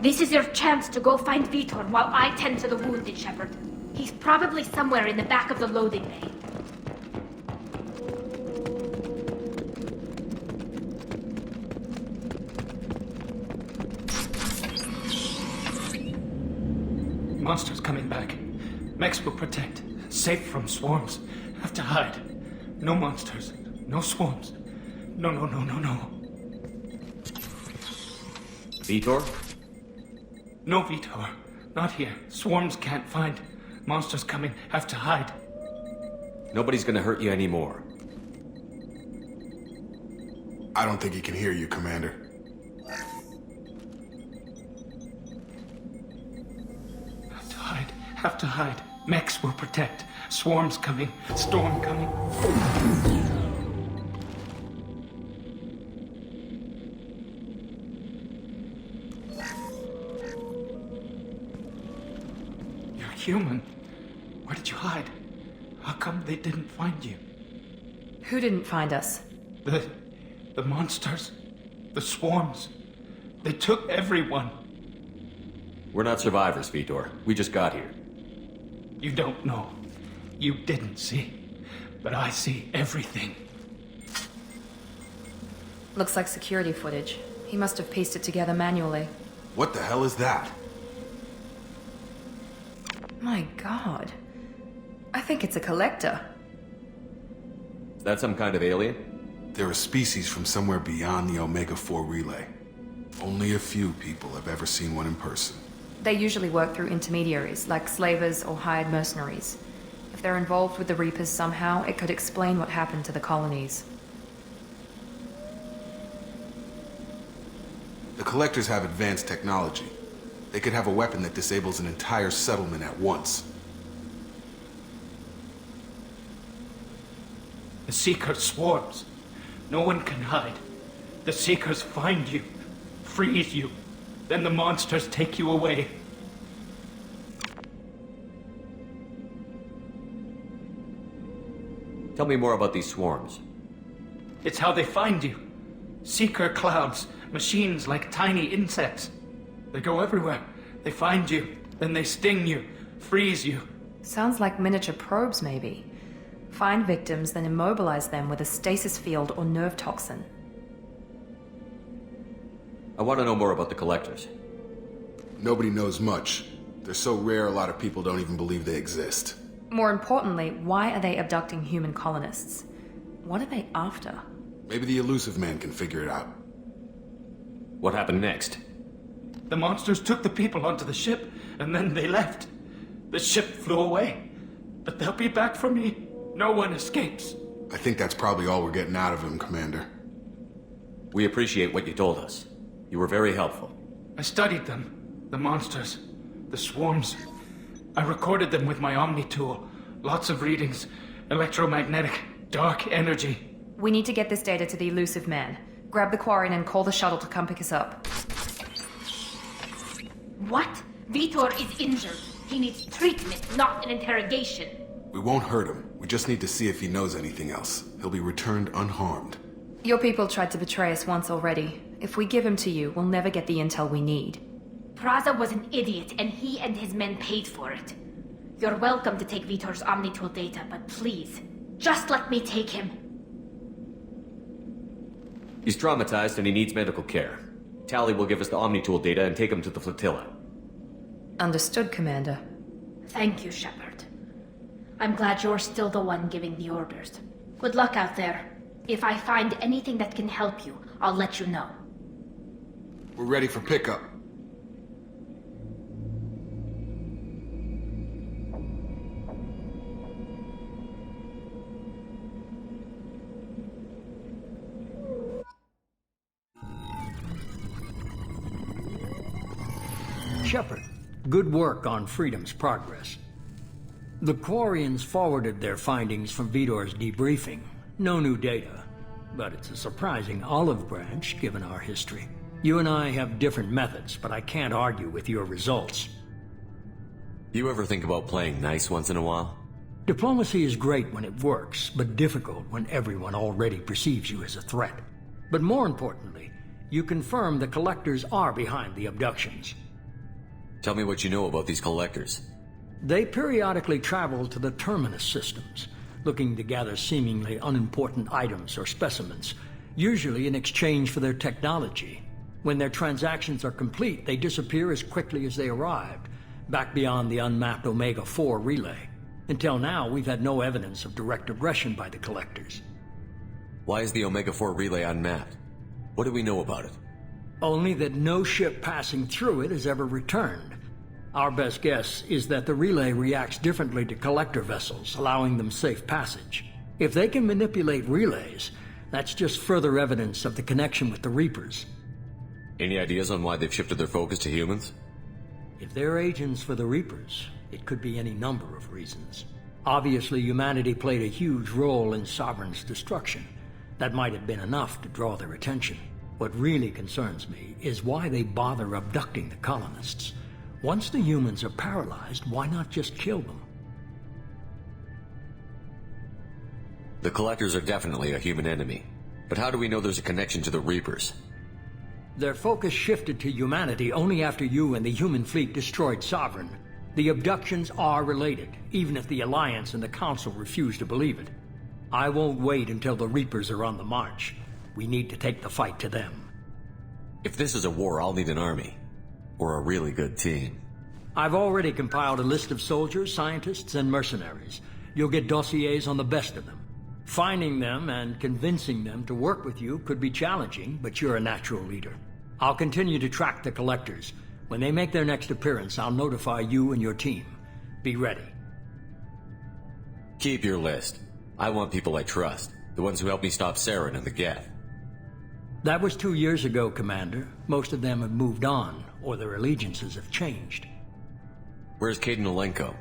This is your chance to go find Vitor while I tend to the wounded, Shepard. He's probably somewhere in the back of the loading bay. Monsters coming back. Mechs will protect. Safe from swarms. Have to hide. No monsters. No swarms. No. Vitor? No, Vitor. Not here. Swarms can't find. Monsters coming. Have to hide. Nobody's gonna hurt you anymore. I don't think he can hear you, Commander. Have to hide. Mechs will protect. Swarms coming. Storm coming. You're human. Where did you hide? How come they didn't find you? Who didn't find us? The monsters. The swarms. They took everyone. We're not survivors, Vitor. We just got here. You don't know. You didn't see. But I see everything. Looks like security footage. He must have pieced it together manually. What the hell is that? My god. I think it's a collector. Is that some kind of alien? They're a species from somewhere beyond the Omega-4 relay. Only a few people have ever seen one in person. They usually work through intermediaries, like slavers or hired mercenaries. If they're involved with the Reapers somehow, it could explain what happened to the colonies. The Collectors have advanced technology. They could have a weapon that disables an entire settlement at once. The Seeker swarms. No one can hide. The Seekers find you, freeze you, then the monsters take you away. Tell me more about these swarms. It's how they find you. Seeker clouds, machines like tiny insects. They go everywhere. They find you, then they sting you, freeze you. Sounds like miniature probes, maybe. Find victims, then immobilize them with a stasis field or nerve toxin. I want to know more about the Collectors. Nobody knows much. They're so rare, a lot of people don't even believe they exist. More importantly, why are they abducting human colonists? What are they after? Maybe the Elusive Man can figure it out. What happened next? The monsters took the people onto the ship, and then they left. The ship flew away. But they'll be back for me. No one escapes. I think that's probably all we're getting out of him, Commander. We appreciate what you told us. You were very helpful. I studied them. The monsters. The swarms. I recorded them with my Omni tool. Lots of readings. Electromagnetic. Dark energy. We need to get this data to the Elusive Man. Grab the Quarian and call the shuttle to come pick us up. What? Vitor is injured. He needs treatment, not an interrogation. We won't hurt him. We just need to see if he knows anything else. He'll be returned unharmed. Your people tried to betray us once already. If we give him to you, we'll never get the intel we need. Praza was an idiot, and he and his men paid for it. You're welcome to take Vitor's Omnitool data, but please, just let me take him. He's traumatized and he needs medical care. Tally will give us the Omnitool data and take him to the flotilla. Understood, Commander. Thank you, Shepard. I'm glad you're still the one giving the orders. Good luck out there. If I find anything that can help you, I'll let you know. We're ready for pickup. Shepard, good work on Freedom's progress. The Quarians forwarded their findings from Vitor's debriefing. No new data, but it's a surprising olive branch given our history. You and I have different methods, but I can't argue with your results. You ever think about playing nice once in a while? Diplomacy is great when it works, but difficult when everyone already perceives you as a threat. But more importantly, you confirm the Collectors are behind the abductions. Tell me what you know about these Collectors. They periodically travel to the Terminus systems, looking to gather seemingly unimportant items or specimens, usually in exchange for their technology. When their transactions are complete, they disappear as quickly as they arrived, back beyond the unmapped Omega-4 relay. Until now, we've had no evidence of direct aggression by the Collectors. Why is the Omega-4 relay unmapped? What do we know about it? Only that no ship passing through it has ever returned. Our best guess is that the relay reacts differently to Collector vessels, allowing them safe passage. If they can manipulate relays, that's just further evidence of the connection with the Reapers. Any ideas on why they've shifted their focus to humans? If they're agents for the Reapers, it could be any number of reasons. Obviously, humanity played a huge role in Sovereign's destruction. That might have been enough to draw their attention. What really concerns me is why they bother abducting the colonists. Once the humans are paralyzed, why not just kill them? The Collectors are definitely a human enemy. But how do we know there's a connection to the Reapers? Their focus shifted to humanity only after you and the human fleet destroyed Sovereign. The abductions are related, even if the Alliance and the Council refuse to believe it. I won't wait until the Reapers are on the march. We need to take the fight to them. If this is a war, I'll need an army. Or a really good team. I've already compiled a list of soldiers, scientists, and mercenaries. You'll get dossiers on the best of them. Finding them and convincing them to work with you could be challenging, but you're a natural leader. I'll continue to track the collectors. When they make their next appearance, I'll notify you and your team. Be ready. Keep your list. I want people I trust. The ones who helped me stop Saren and the Geth. That was 2 years ago, Commander. Most of them have moved on, or their allegiances have changed. Where's Caden Olenko?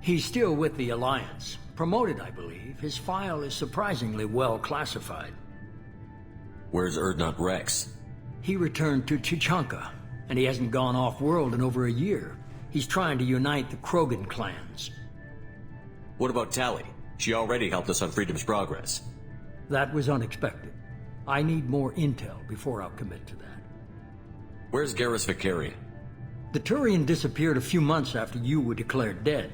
He's still with the Alliance. Promoted, I believe. His file is surprisingly well classified. Where's Erdnot Rex? He returned to Chichanka, and he hasn't gone off-world in over a year. He's trying to unite the Krogan clans. What about Tali? She already helped us on Freedom's Progress. That was unexpected. I need more intel before I'll commit to that. Where's Garrus Vicarian? The Turian disappeared a few months after you were declared dead.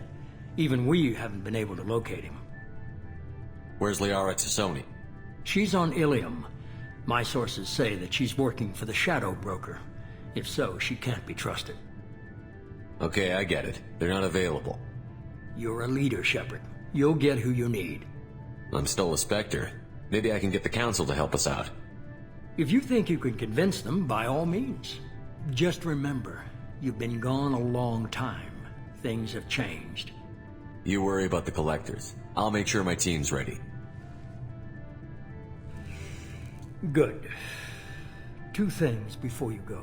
Even we haven't been able to locate him. Where's Liara Tassoni? She's on Ilium. My sources say that she's working for the Shadow Broker. If so, she can't be trusted. Okay, I get it. They're not available. You're a leader, Shepard. You'll get who you need. I'm still a Spectre. Maybe I can get the Council to help us out. If you think you can convince them, by all means. Just remember, you've been gone a long time. Things have changed. You worry about the Collectors. I'll make sure my team's ready. Good. 2 things before you go.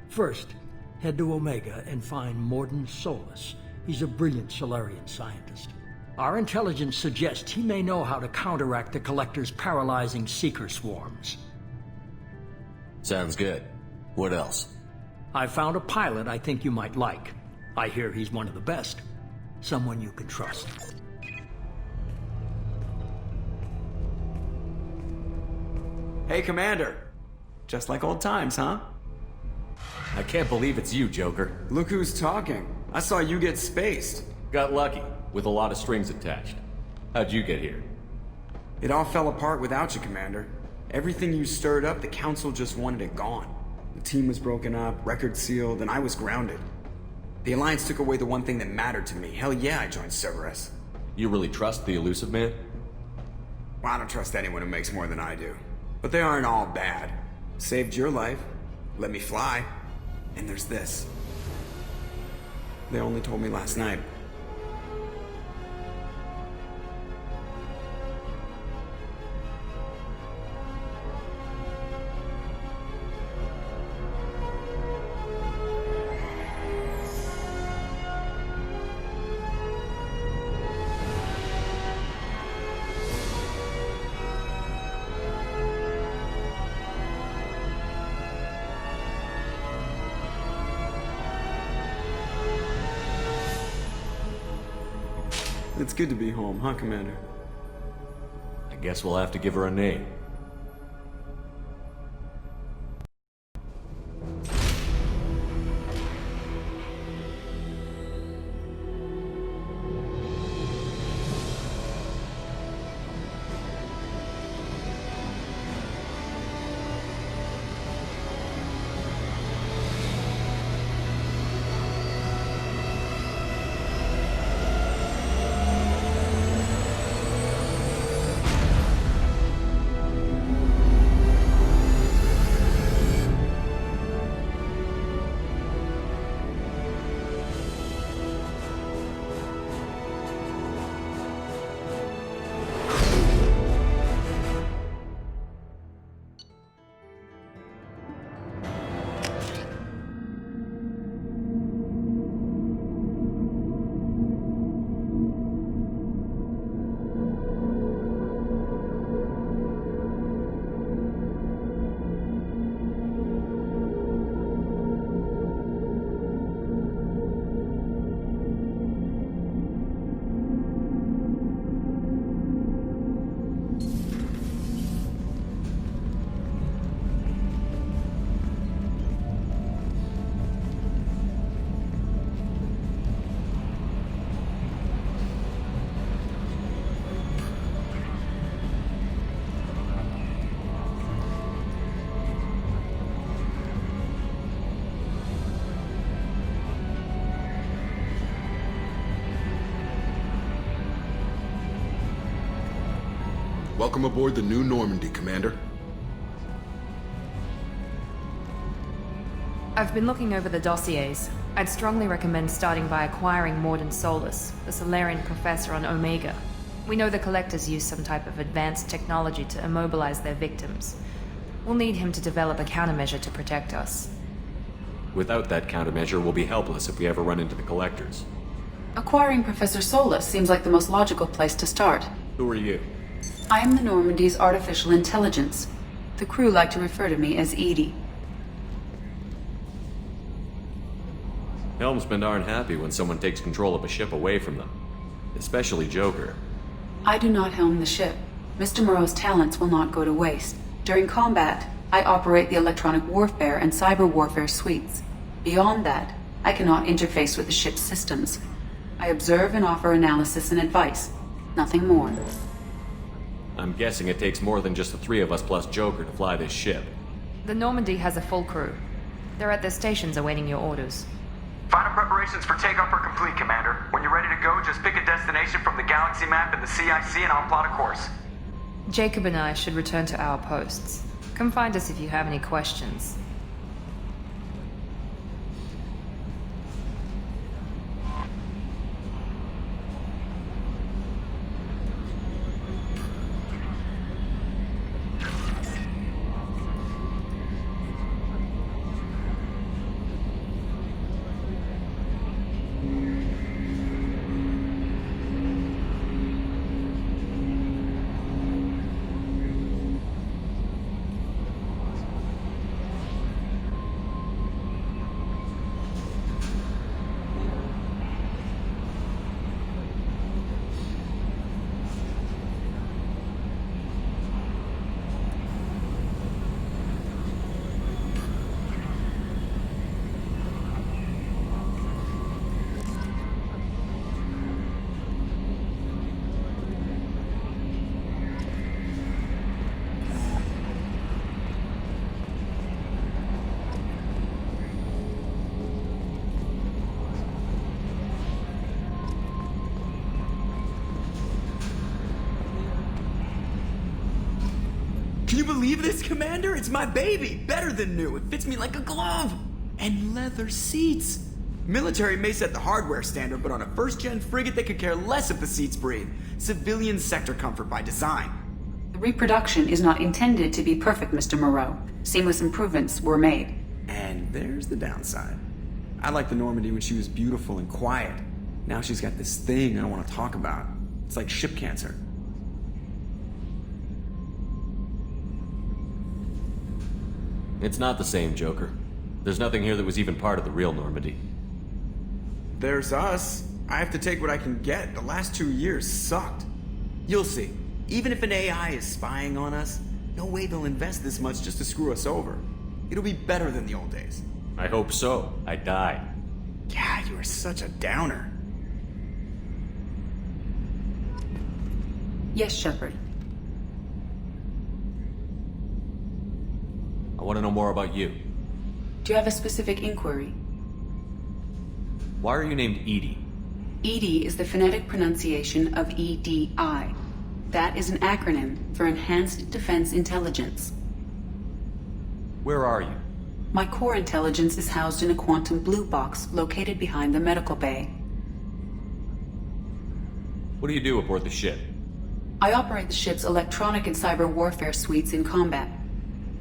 First, head to Omega and find Morden Solus. He's a brilliant Solarian scientist. Our intelligence suggests he may know how to counteract the Collector's paralyzing Seeker swarms. Sounds good. What else? I found a pilot I think you might like. I hear he's one of the best. Someone you can trust. Hey, Commander. Just like old times, huh? I can't believe it's you, Joker. Look who's talking. I saw you get spaced. Got lucky, with a lot of strings attached. How'd you get here? It all fell apart without you, Commander. Everything you stirred up, the Council just wanted it gone. The team was broken up, record sealed, and I was grounded. The Alliance took away the one thing that mattered to me. Hell yeah, I joined Cerberus. You really trust the Elusive Man? Well, I don't trust anyone who makes more than I do. But they aren't all bad. Saved your life, let me fly, and there's this. They only told me last night. It's good to be home, huh, Commander? I guess we'll have to give her a name. Welcome aboard the new Normandy, Commander. I've been looking over the dossiers. I'd strongly recommend starting by acquiring Morden Solus, the Solarian professor on Omega. We know the Collectors use some type of advanced technology to immobilize their victims. We'll need him to develop a countermeasure to protect us. Without that countermeasure, we'll be helpless if we ever run into the Collectors. Acquiring Professor Solus seems like the most logical place to start. Who are you? I am the Normandy's artificial intelligence. The crew like to refer to me as Edie. Helmsmen aren't happy when someone takes control of a ship away from them. Especially Joker. I do not helm the ship. Mr. Moreau's talents will not go to waste. During combat, I operate the electronic warfare and cyber warfare suites. Beyond that, I cannot interface with the ship's systems. I observe and offer analysis and advice. Nothing more. I'm guessing it takes more than just the three of us plus Joker to fly this ship. The Normandy has a full crew. They're at their stations awaiting your orders. Final preparations for takeoff are complete, Commander. When you're ready to go, just pick a destination from the galaxy map in the CIC and I'll plot a course. Jacob and I should return to our posts. Come find us if you have any questions. Can you believe this, Commander? It's my baby! Better than new. It fits me like a glove! And leather seats! Military may set the hardware standard, but on a first-gen frigate they could care less if the seats breathe. Civilian sector comfort by design. The reproduction is not intended to be perfect, Mr. Moreau. Seamless improvements were made. And there's the downside. I liked the Normandy when she was beautiful and quiet. Now she's got this thing I don't want to talk about. It's like ship cancer. It's not the same, Joker. There's nothing here that was even part of the real Normandy. There's us. I have to take what I can get. The last 2 years sucked. You'll see. Even if an AI is spying on us, no way they'll invest this much just to screw us over. It'll be better than the old days. I hope so. I died. God, you are such a downer. Yes, Shepard. I want to know more about you. Do you have a specific inquiry? Why are you named Edie? EDI is the phonetic pronunciation of EDI. That is an acronym for Enhanced Defense Intelligence. Where are you? My core intelligence is housed in a quantum blue box located behind the medical bay. What do you do aboard the ship? I operate the ship's electronic and cyber warfare suites in combat.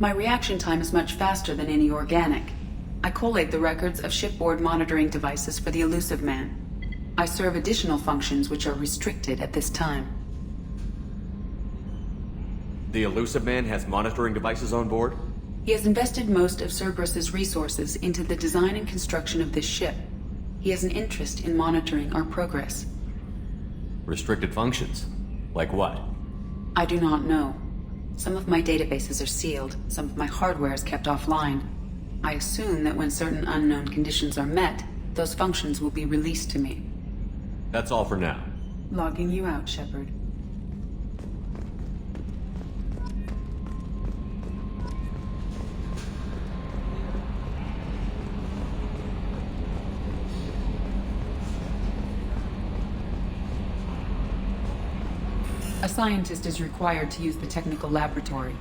My reaction time is much faster than any organic. I collate the records of shipboard monitoring devices for the Elusive Man. I serve additional functions which are restricted at this time. The Elusive Man has monitoring devices on board? He has invested most of Cerberus's resources into the design and construction of this ship. He has an interest in monitoring our progress. Restricted functions? Like what? I do not know. Some of my databases are sealed, some of my hardware is kept offline. I assume that when certain unknown conditions are met, those functions will be released to me. That's all for now. Logging you out, Shepard. A A scientist is required to use the technical laboratory.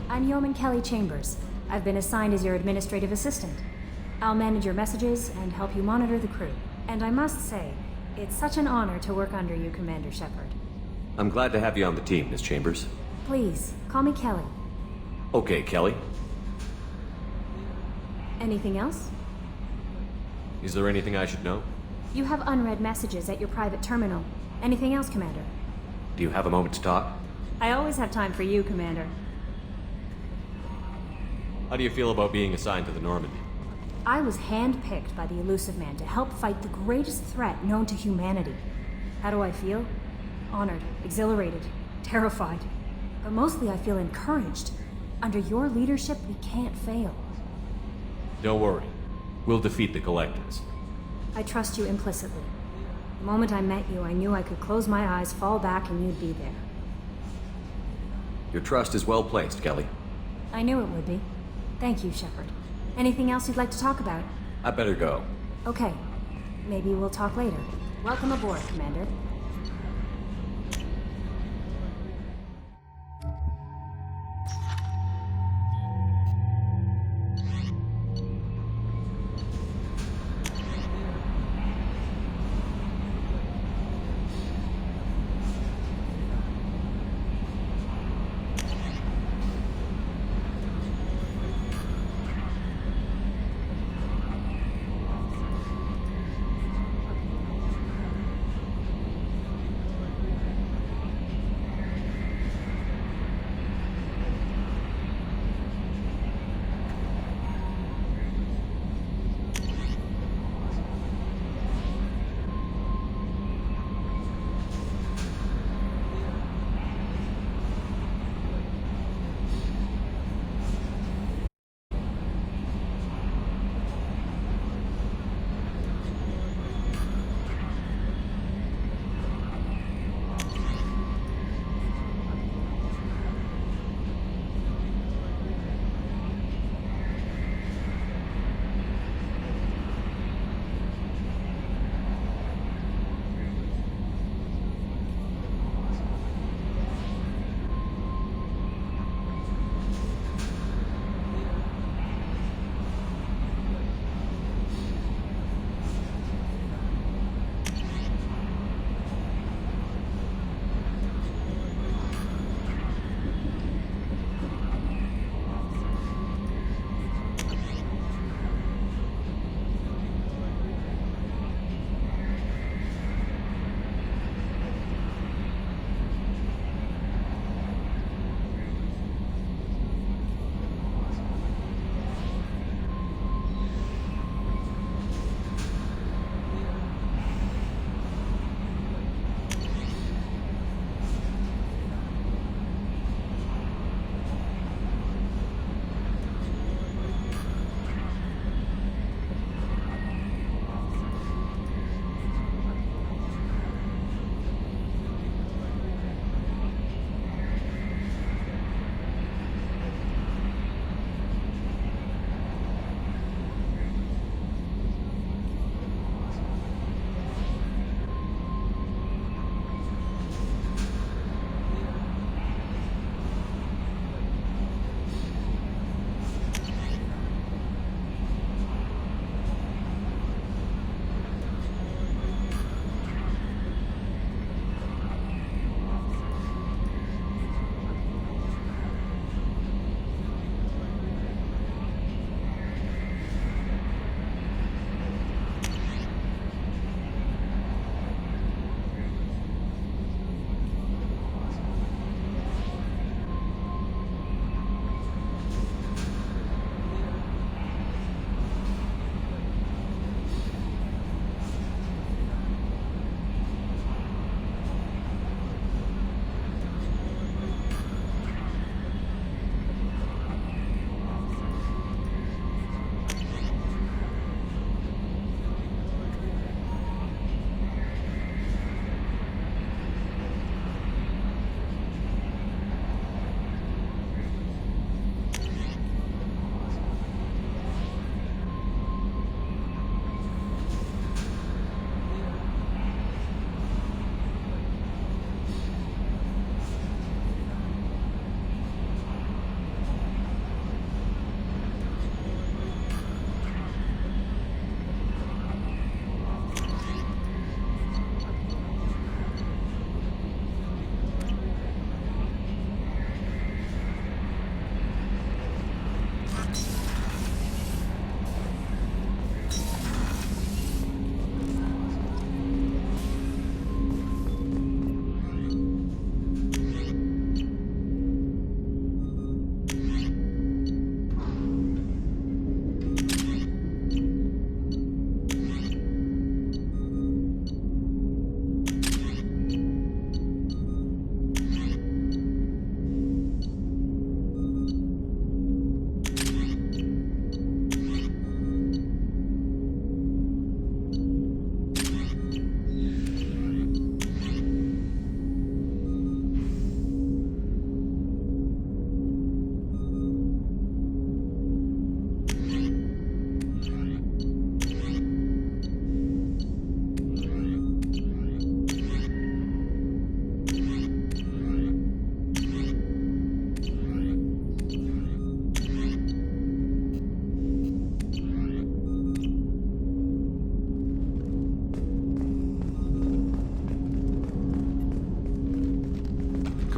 I'm Yeoman Kelly Chambers. I've been assigned as your administrative assistant. I'll manage your messages and help you monitor the crew. And I must say, it's such an honor to work under you, Commander Shepard. I'm glad to have you on the team, Miss Chambers. Please, call me Kelly. Okay, Kelly. Anything else? Is there anything I should know? You have unread messages at your private terminal. Anything else, Commander? Do you have a moment to talk? I always have time for you, Commander. How do you feel about being assigned to the Normandy? I was handpicked by the Elusive Man to help fight the greatest threat known to humanity. How do I feel? Honored, exhilarated, terrified. But mostly I feel encouraged. Under your leadership, we can't fail. Don't worry. We'll defeat the Collectors. I trust you implicitly. The moment I met you, I knew I could close my eyes, fall back, and you'd be there. Your trust is well placed, Kelly. I knew it would be. Thank you, Shepard. Anything else you'd like to talk about? I better go. Okay. Maybe we'll talk later. Welcome aboard, Commander.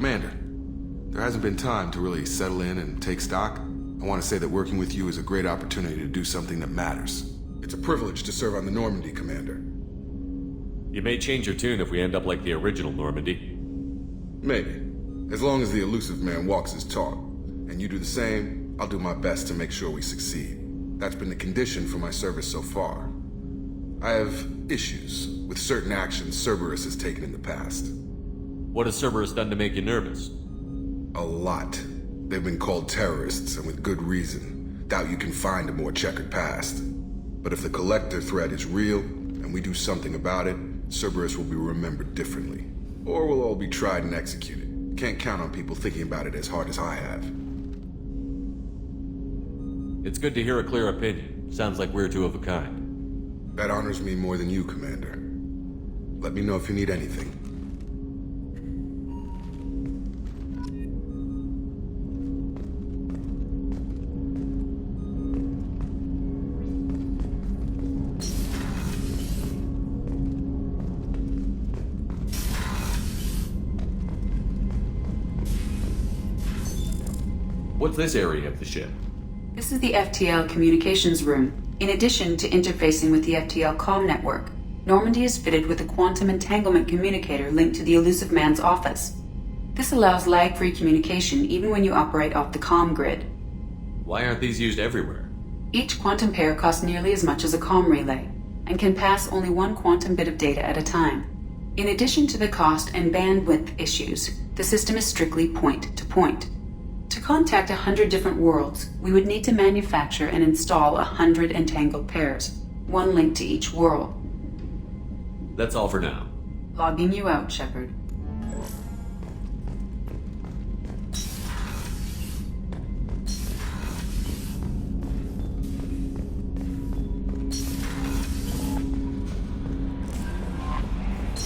Commander, there hasn't been time to really settle in and take stock. I want to say that working with you is a great opportunity to do something that matters. It's a privilege to serve on the Normandy, Commander. You may change your tune if we end up like the original Normandy. Maybe. As long as the elusive man walks his talk, and you do the same, I'll do my best to make sure we succeed. That's been the condition for my service so far. I have issues with certain actions Cerberus has taken in the past. What has Cerberus done to make you nervous? A lot. They've been called terrorists, and with good reason. Doubt you can find a more checkered past. But if the Collector threat is real, and we do something about it, Cerberus will be remembered differently. Or we'll all be tried and executed. Can't count on people thinking about it as hard as I have. It's good to hear a clear opinion. Sounds like we're two of a kind. That honors me more than you, Commander. Let me know if you need anything. What's this area of the ship? This is the FTL communications room. In addition to interfacing with the FTL comm network, Normandy is fitted with a quantum entanglement communicator linked to the elusive man's office. This allows lag-free communication even when you operate off the comm grid. Why aren't these used everywhere? Each quantum pair costs nearly as much as a comm relay, and can pass only one quantum bit of data at a time. In addition to the cost and bandwidth issues, the system is strictly point-to-point. To contact 100 different worlds, we would need to manufacture and install 100 entangled pairs, one link to each world. That's all for now. Logging you out, Shepard.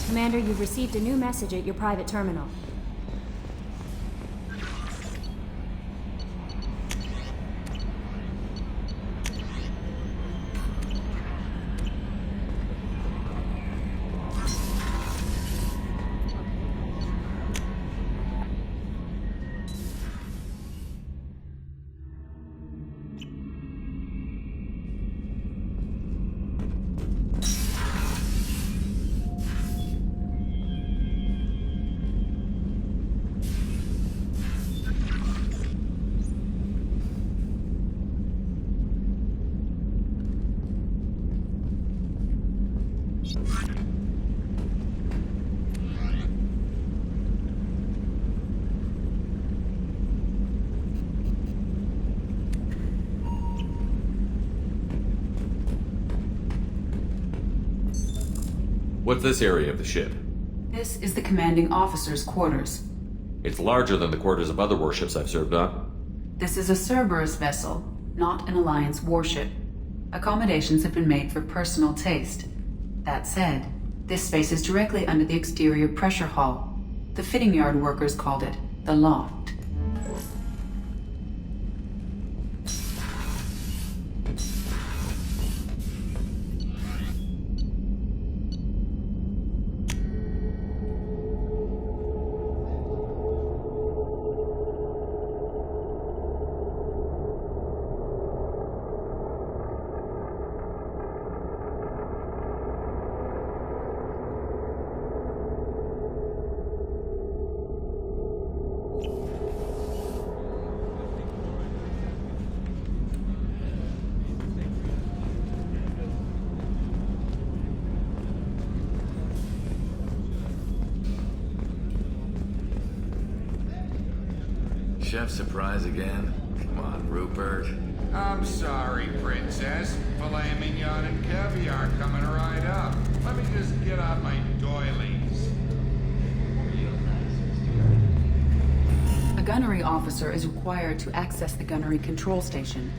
Commander, you've received a new message at your private terminal. What's this area of the ship? This is the commanding officer's quarters. It's larger than the quarters of other warships I've served on. This is a Cerberus vessel, not an Alliance warship. Accommodations have been made for personal taste. That said, this space is directly under the exterior pressure hull. The fitting yard workers called it the loft. Chef surprise again? Come on, Rupert. I'm sorry, Princess. Filet mignon and caviar coming right up. Let me just get out my doilies. A gunnery officer is required to access the gunnery control station.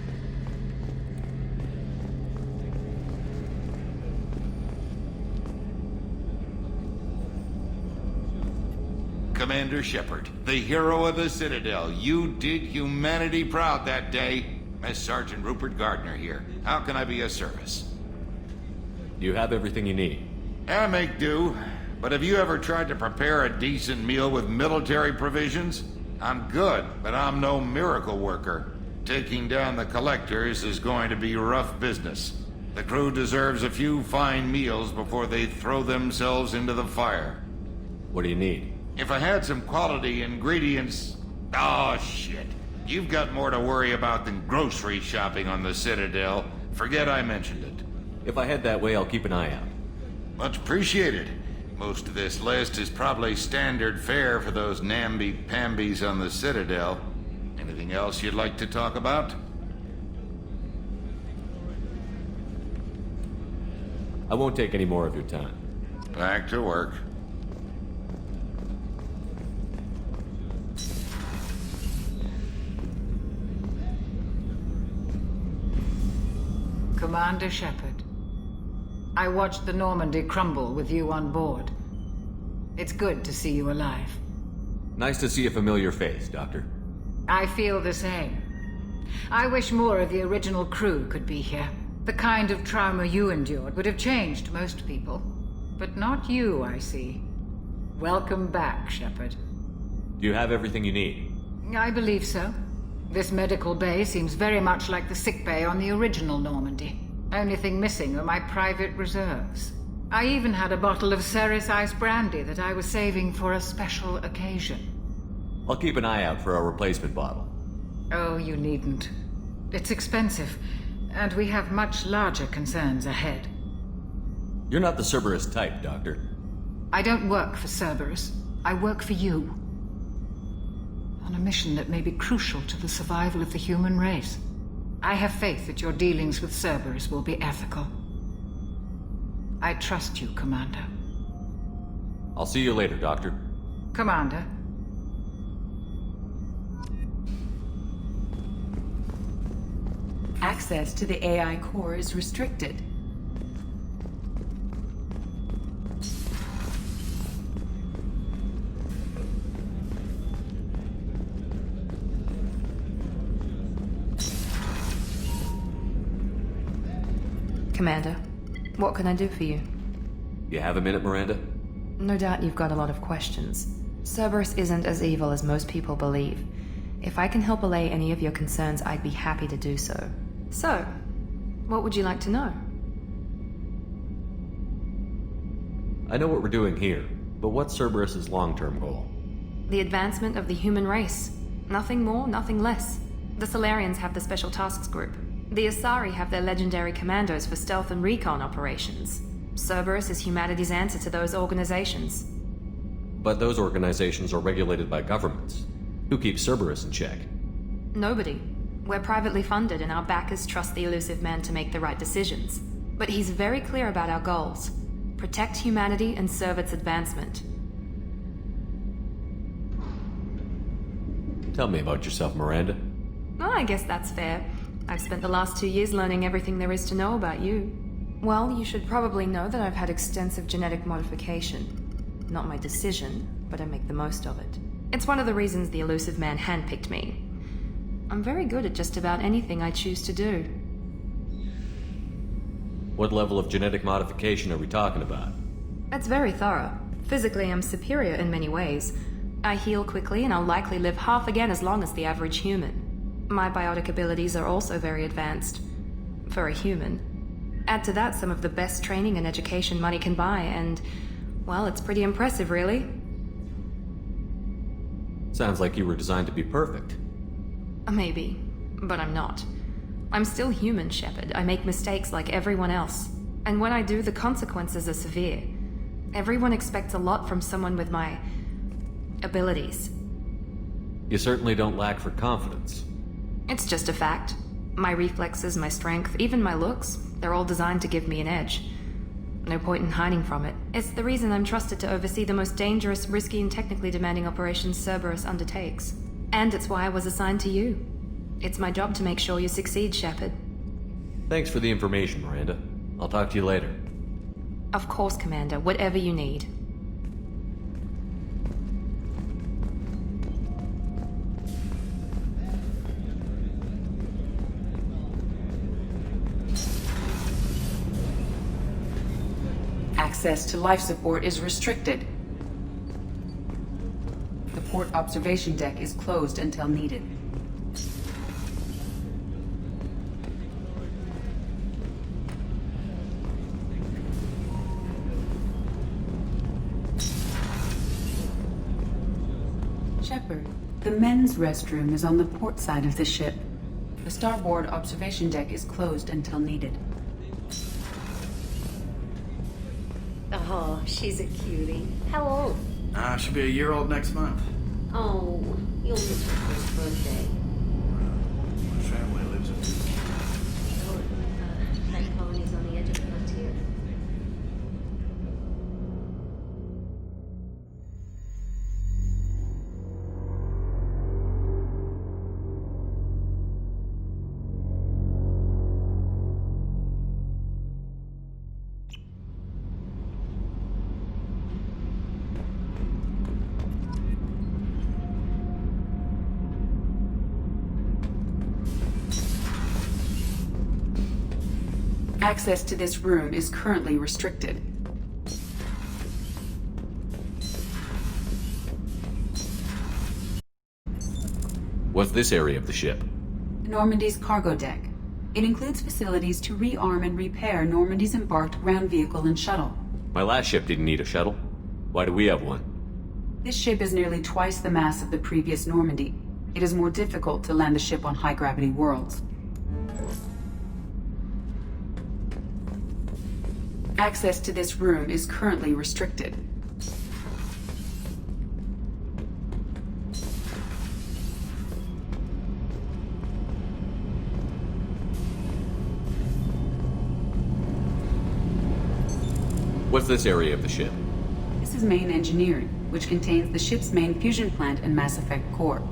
Commander Shepard, the hero of the Citadel. You did humanity proud that day. As Sergeant Rupert Gardner here. How can I be of service? You have everything you need. I make do. But have you ever tried to prepare a decent meal with military provisions? I'm good, but I'm no miracle worker. Taking down the collectors is going to be rough business. The crew deserves a few fine meals before they throw themselves into the fire. What do you need? If I had some quality ingredients... Oh, shit. You've got more to worry about than grocery shopping on the Citadel. Forget I mentioned it. If I head that way, I'll keep an eye out. Much appreciated. Most of this list is probably standard fare for those namby-pambies on the Citadel. Anything else you'd like to talk about? I won't take any more of your time. Back to work. Commander Shepard, I watched the Normandy crumble with you on board. It's good to see you alive. Nice to see a familiar face, Doctor. I feel the same. I wish more of the original crew could be here. The kind of trauma you endured would have changed most people. But not you, I see. Welcome back, Shepard. Do you have everything you need? I believe so. This medical bay seems very much like the sick bay on the original Normandy. Only thing missing are my private reserves. I even had a bottle of Ceres Ice Brandy that I was saving for a special occasion. I'll keep an eye out for a replacement bottle. Oh, you needn't. It's expensive, and we have much larger concerns ahead. You're not the Cerberus type, Doctor. I don't work for Cerberus. I work for you. On a mission that may be crucial to the survival of the human race. I have faith that your dealings with Cerberus will be ethical. I trust you, Commander. I'll see you later, Doctor. Commander. Access to the AI core is restricted. Commander, what can I do for you? You have a minute, Miranda? No doubt you've got a lot of questions. Cerberus isn't as evil as most people believe. If I can help allay any of your concerns, I'd be happy to do so. So, what would you like to know? I know what we're doing here, but what's Cerberus's long-term goal? The advancement of the human race. Nothing more, nothing less. The Solarians have the Special Tasks Group. The Asari have their legendary commandos for stealth and recon operations. Cerberus is humanity's answer to those organizations. But those organizations are regulated by governments. Who keeps Cerberus in check? Nobody. We're privately funded and our backers trust the elusive man to make the right decisions. But he's very clear about our goals. Protect humanity and serve its advancement. Tell me about yourself, Miranda. Oh, I guess that's fair. I've spent the last 2 years learning everything there is to know about you. Well, you should probably know that I've had extensive genetic modification. Not my decision, but I make the most of it. It's one of the reasons the elusive man handpicked me. I'm very good at just about anything I choose to do. What level of genetic modification are we talking about? It's very thorough. Physically, I'm superior in many ways. I heal quickly and I'll likely live half again as long as the average human. My biotic abilities are also very advanced. For a human. Add to that some of the best training and education money can buy, and, well, it's pretty impressive, really. Sounds like you were designed to be perfect. Maybe, but I'm not. I'm still human, Shepard. I make mistakes like everyone else. And when I do, the consequences are severe. Everyone expects a lot from someone with my abilities. You certainly don't lack for confidence. It's just a fact. My reflexes, my strength, even my looks, they're all designed to give me an edge. No point in hiding from it. It's the reason I'm trusted to oversee the most dangerous, risky, and technically demanding operations Cerberus undertakes. And it's why I was assigned to you. It's my job to make sure you succeed, Shepard. Thanks for the information, Miranda. I'll talk to you later. Of course, Commander. Whatever you need. Access to life support is restricted. The port observation deck is closed until needed. Shepard, the men's restroom is on the port side of the ship. The starboard observation deck is closed until needed. Oh, she's a cutie. How old? She'll be a year old next month. Oh, you'll miss her first birthday. My family lives in... That colony's on the edge of the frontier. Access to this room is currently restricted. What's this area of the ship? Normandy's cargo deck. It includes facilities to rearm and repair Normandy's embarked ground vehicle and shuttle. My last ship didn't need a shuttle. Why do we have one? This ship is nearly twice the mass of the previous Normandy. It is more difficult to land the ship on high-gravity worlds. Access to this room is currently restricted. What's this area of the ship? This is main engineering, which contains the ship's main fusion plant and Mass Effect core.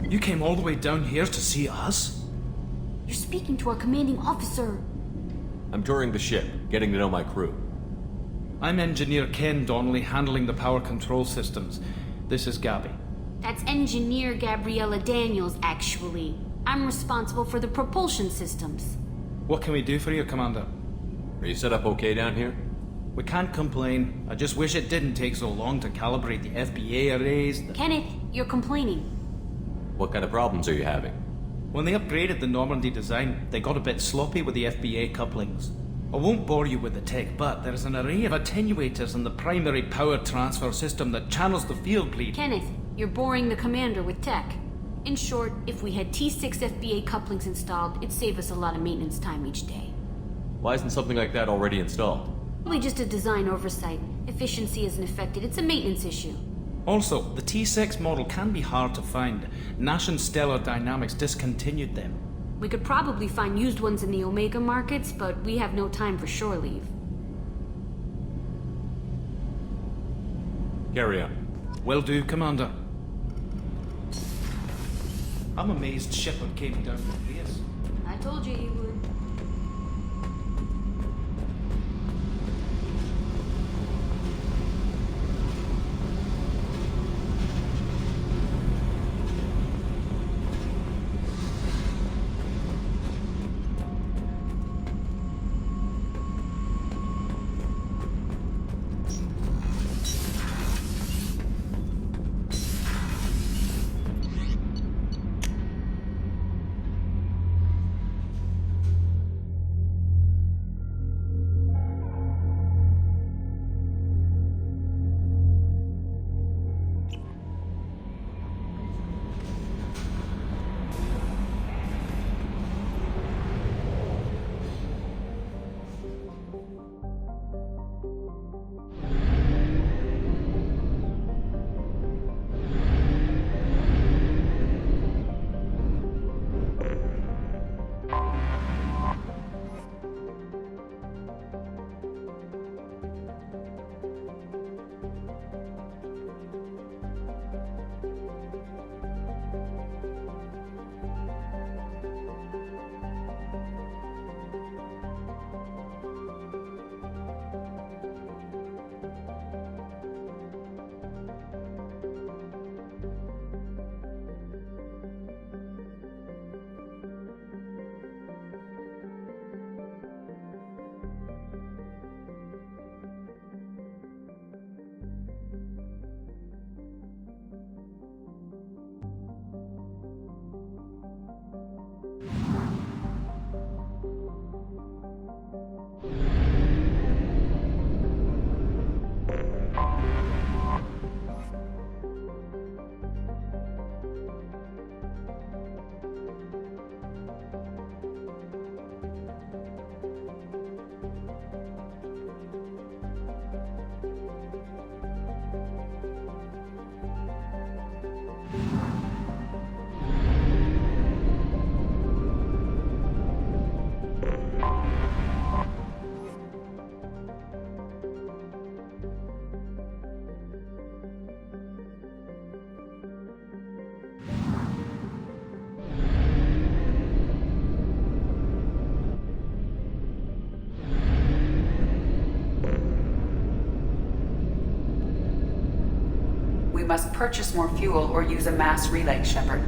You came all the way down here to see us? You're speaking to our commanding officer. I'm touring the ship, getting to know my crew. I'm Engineer Ken Donnelly, handling the power control systems. This is Gabby. That's Engineer Gabriella Daniels, actually. I'm responsible for the propulsion systems. What can we do for you, Commander? Are you set up okay down here? We can't complain. I just wish it didn't take so long to calibrate the FBA arrays. Kenneth, you're complaining. What kind of problems are you having? When they upgraded the Normandy design, they got a bit sloppy with the FBA couplings. I won't bore you with the tech, but there's an array of attenuators in the primary power transfer system that channels the field bleed. Kenneth, you're boring the commander with tech. In short, if we had T6 FBA couplings installed, it'd save us a lot of maintenance time each day. Why isn't something like that already installed? Probably just a design oversight. Efficiency isn't affected, it's a maintenance issue. Also, the T6 model can be hard to find. Nash and Stellar Dynamics discontinued them. We could probably find used ones in the Omega markets, but we have no time for shore leave. Carry on. Will do, Commander. I'm amazed Shepard came down with this. I told you he would. must purchase more fuel or use a mass relay, Shepard.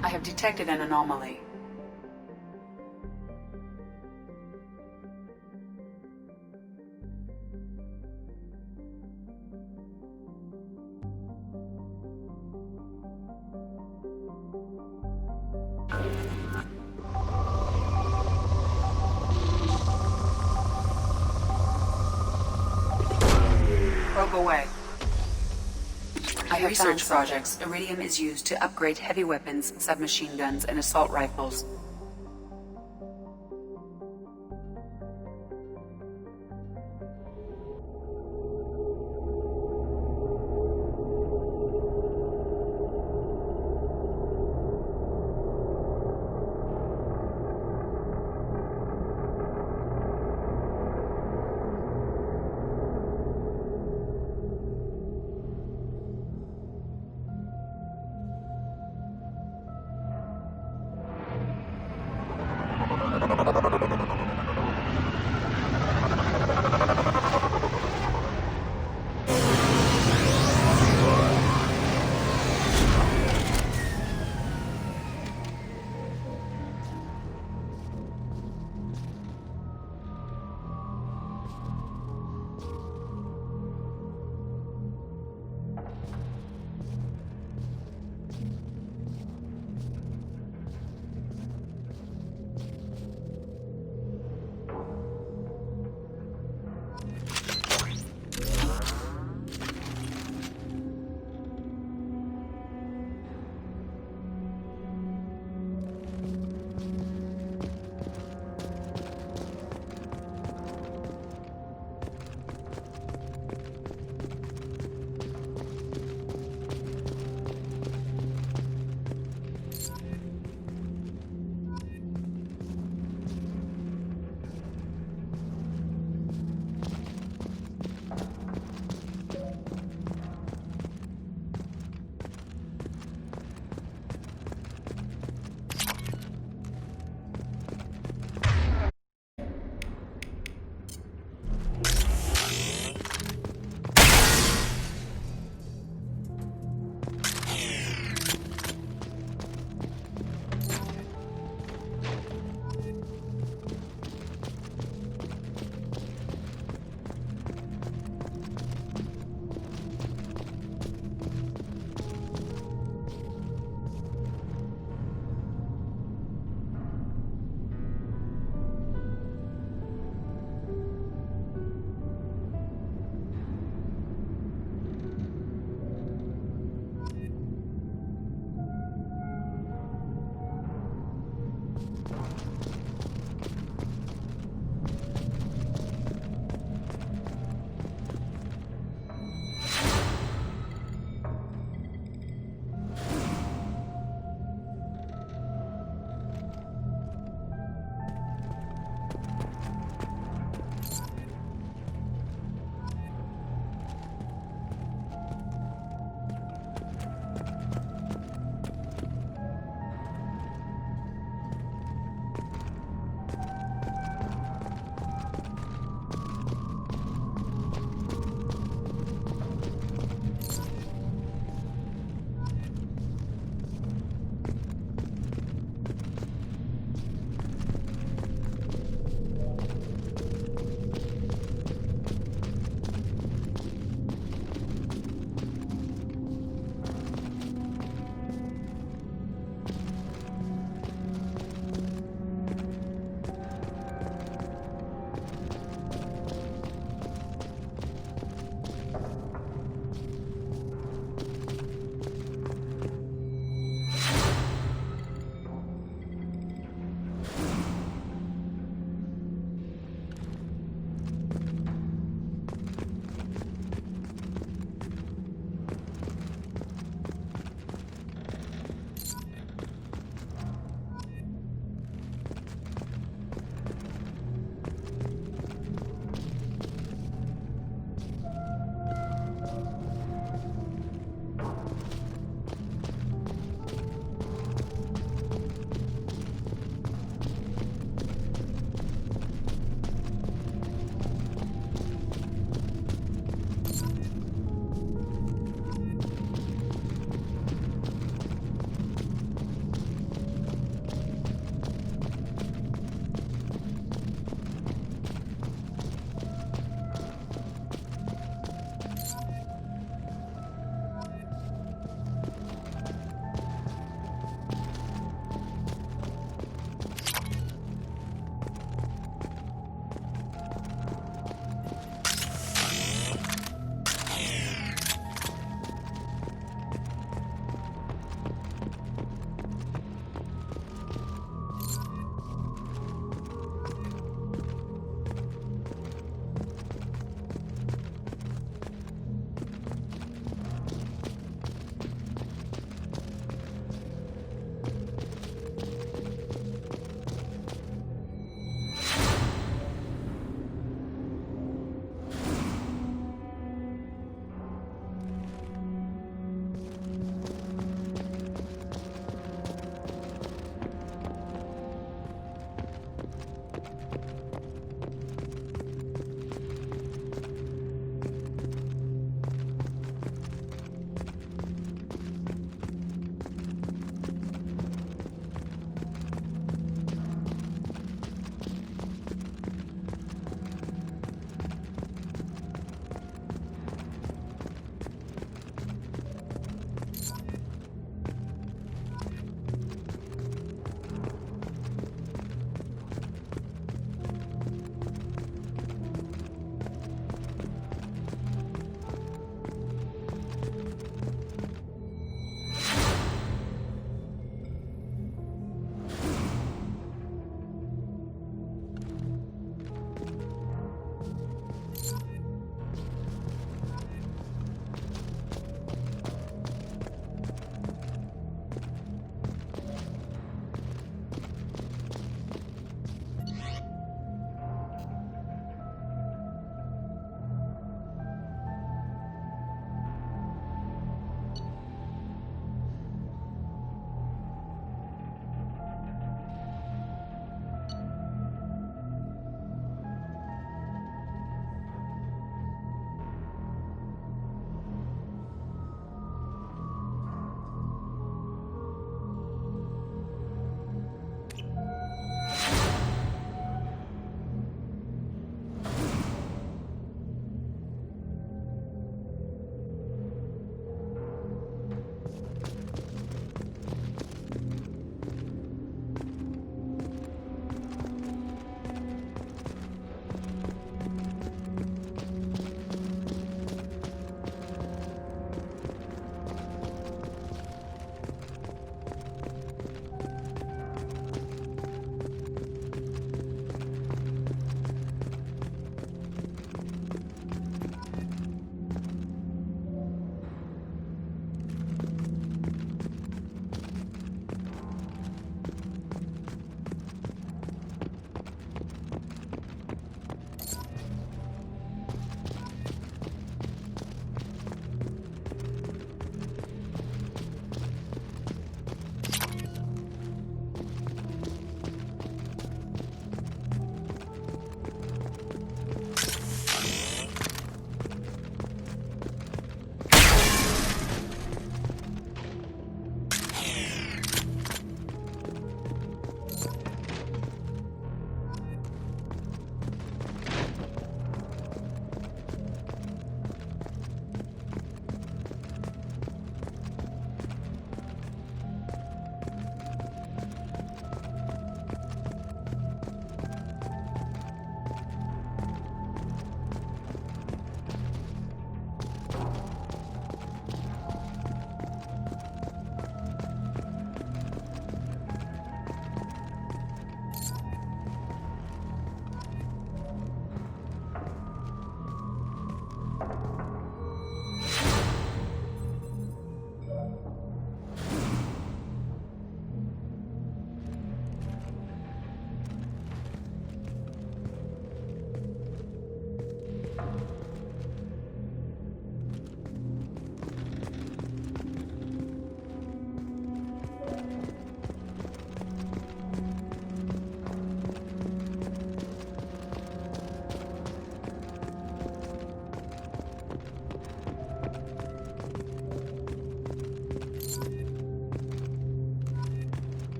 I have detected an anomaly. Probe away. I have research projects. Iridium is used to upgrade heavy weapons, submachine guns, and assault rifles.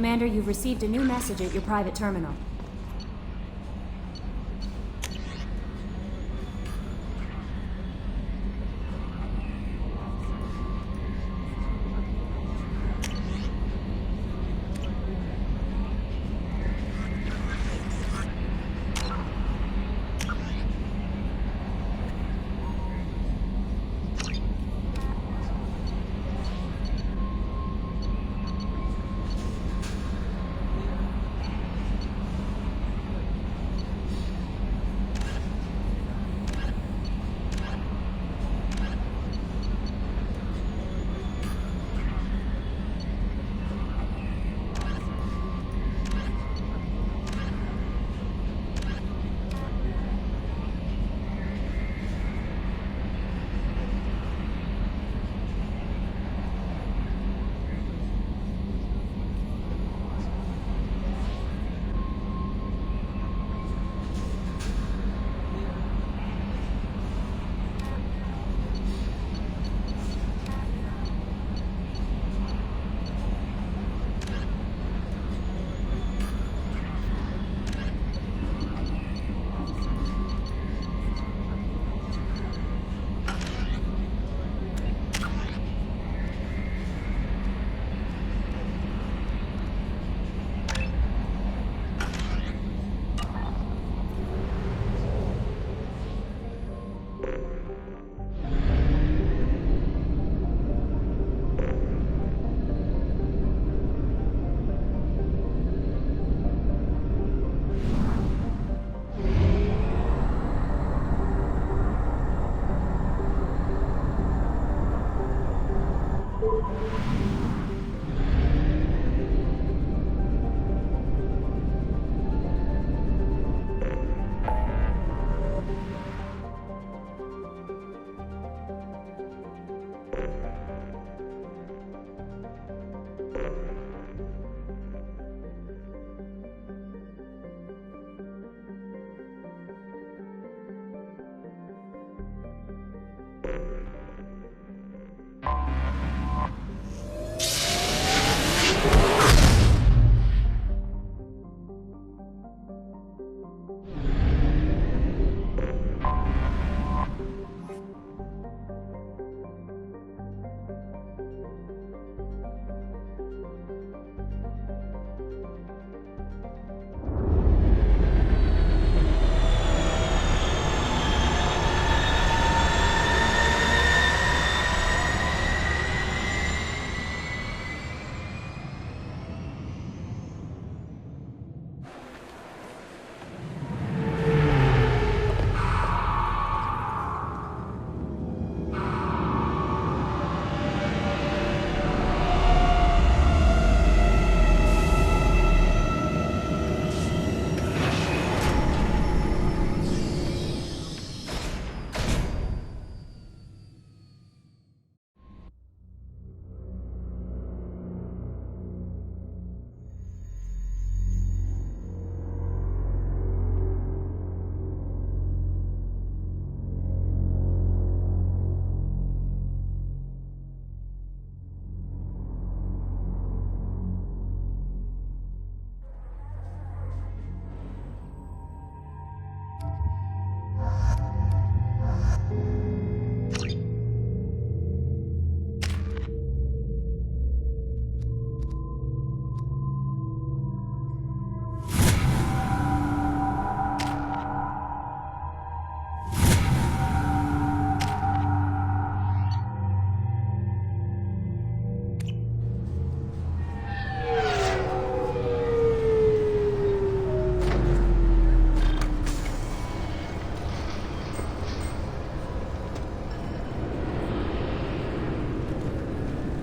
Commander, you've received a new message at your private terminal.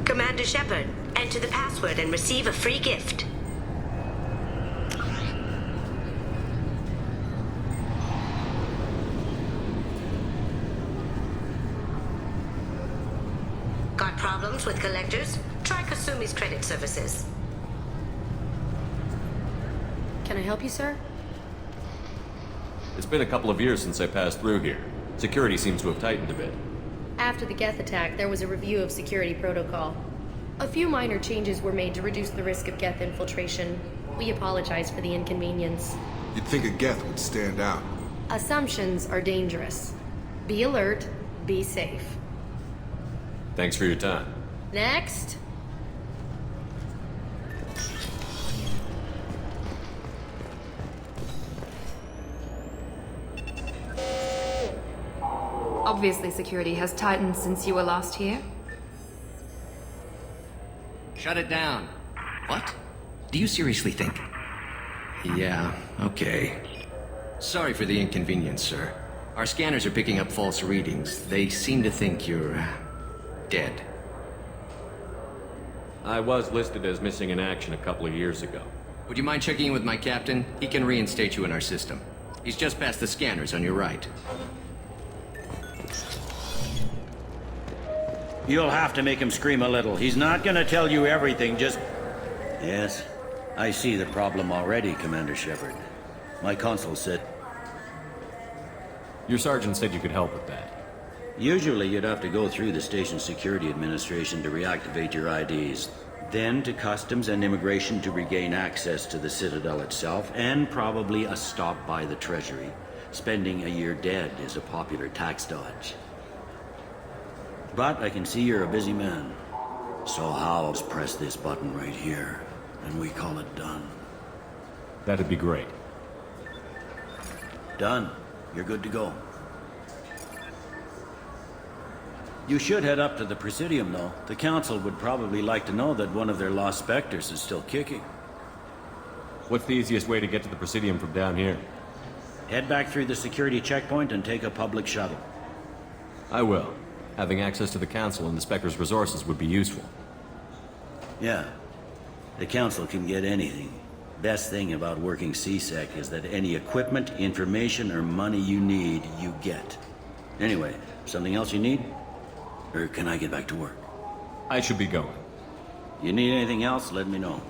Commander Shepard, enter the password and receive a free gift. Got problems with collectors? Try Kasumi's credit services. Can I help you, sir? It's been a couple of years since I passed through here. Security seems to have tightened a bit. After the Geth attack, there was a review of security protocol. A few minor changes were made to reduce the risk of Geth infiltration. We apologize for the inconvenience. You'd think a Geth would stand out. Assumptions are dangerous. Be alert, be safe. Thanks for your time. Next. Obviously, security has tightened since you were last here. Shut it down. What? Do you seriously think? Yeah, okay. Sorry for the inconvenience, sir. Our scanners are picking up false readings. They seem to think you're... dead. I was listed as missing in action a couple of years ago. Would you mind checking in with my captain? He can reinstate you in our system. He's just past the scanners on your right. You'll have to make him scream a little. He's not gonna tell you everything, just... Yes, I see the problem already, Commander Shepard. My console said... Your sergeant said you could help with that. Usually you'd have to go through the Station Security Administration to reactivate your IDs. Then to Customs and Immigration to regain access to the Citadel itself, and probably a stop by the Treasury. Spending a year dead is a popular tax dodge. But I can see you're a busy man. So I'll just press this button right here, and we call it done. That'd be great. Done. You're good to go. You should head up to the Presidium, though. The Council would probably like to know that one of their lost Spectres is still kicking. What's the easiest way to get to the Presidium from down here? Head back through the security checkpoint and take a public shuttle. I will. Having access to the Council and the Spectre's resources would be useful. Yeah. The Council can get anything. Best thing about working CSEC is that any equipment, information, or money you need, you get. Anyway, something else you need? Or can I get back to work? I should be going. You need anything else, let me know.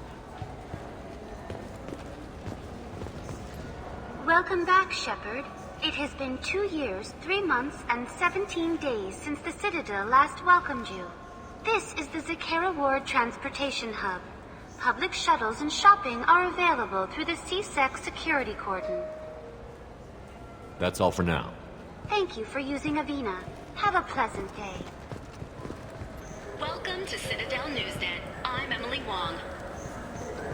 Welcome back, Shepard. It has been 2 years, 3 months, and 17 days since the Citadel last welcomed you. This is the Zakera Ward Transportation Hub. Public shuttles and shopping are available through the CSEC security cordon. That's all for now. Thank you for using Avina. Have a pleasant day. Welcome to Citadel Newsnet. I'm Emily Wong.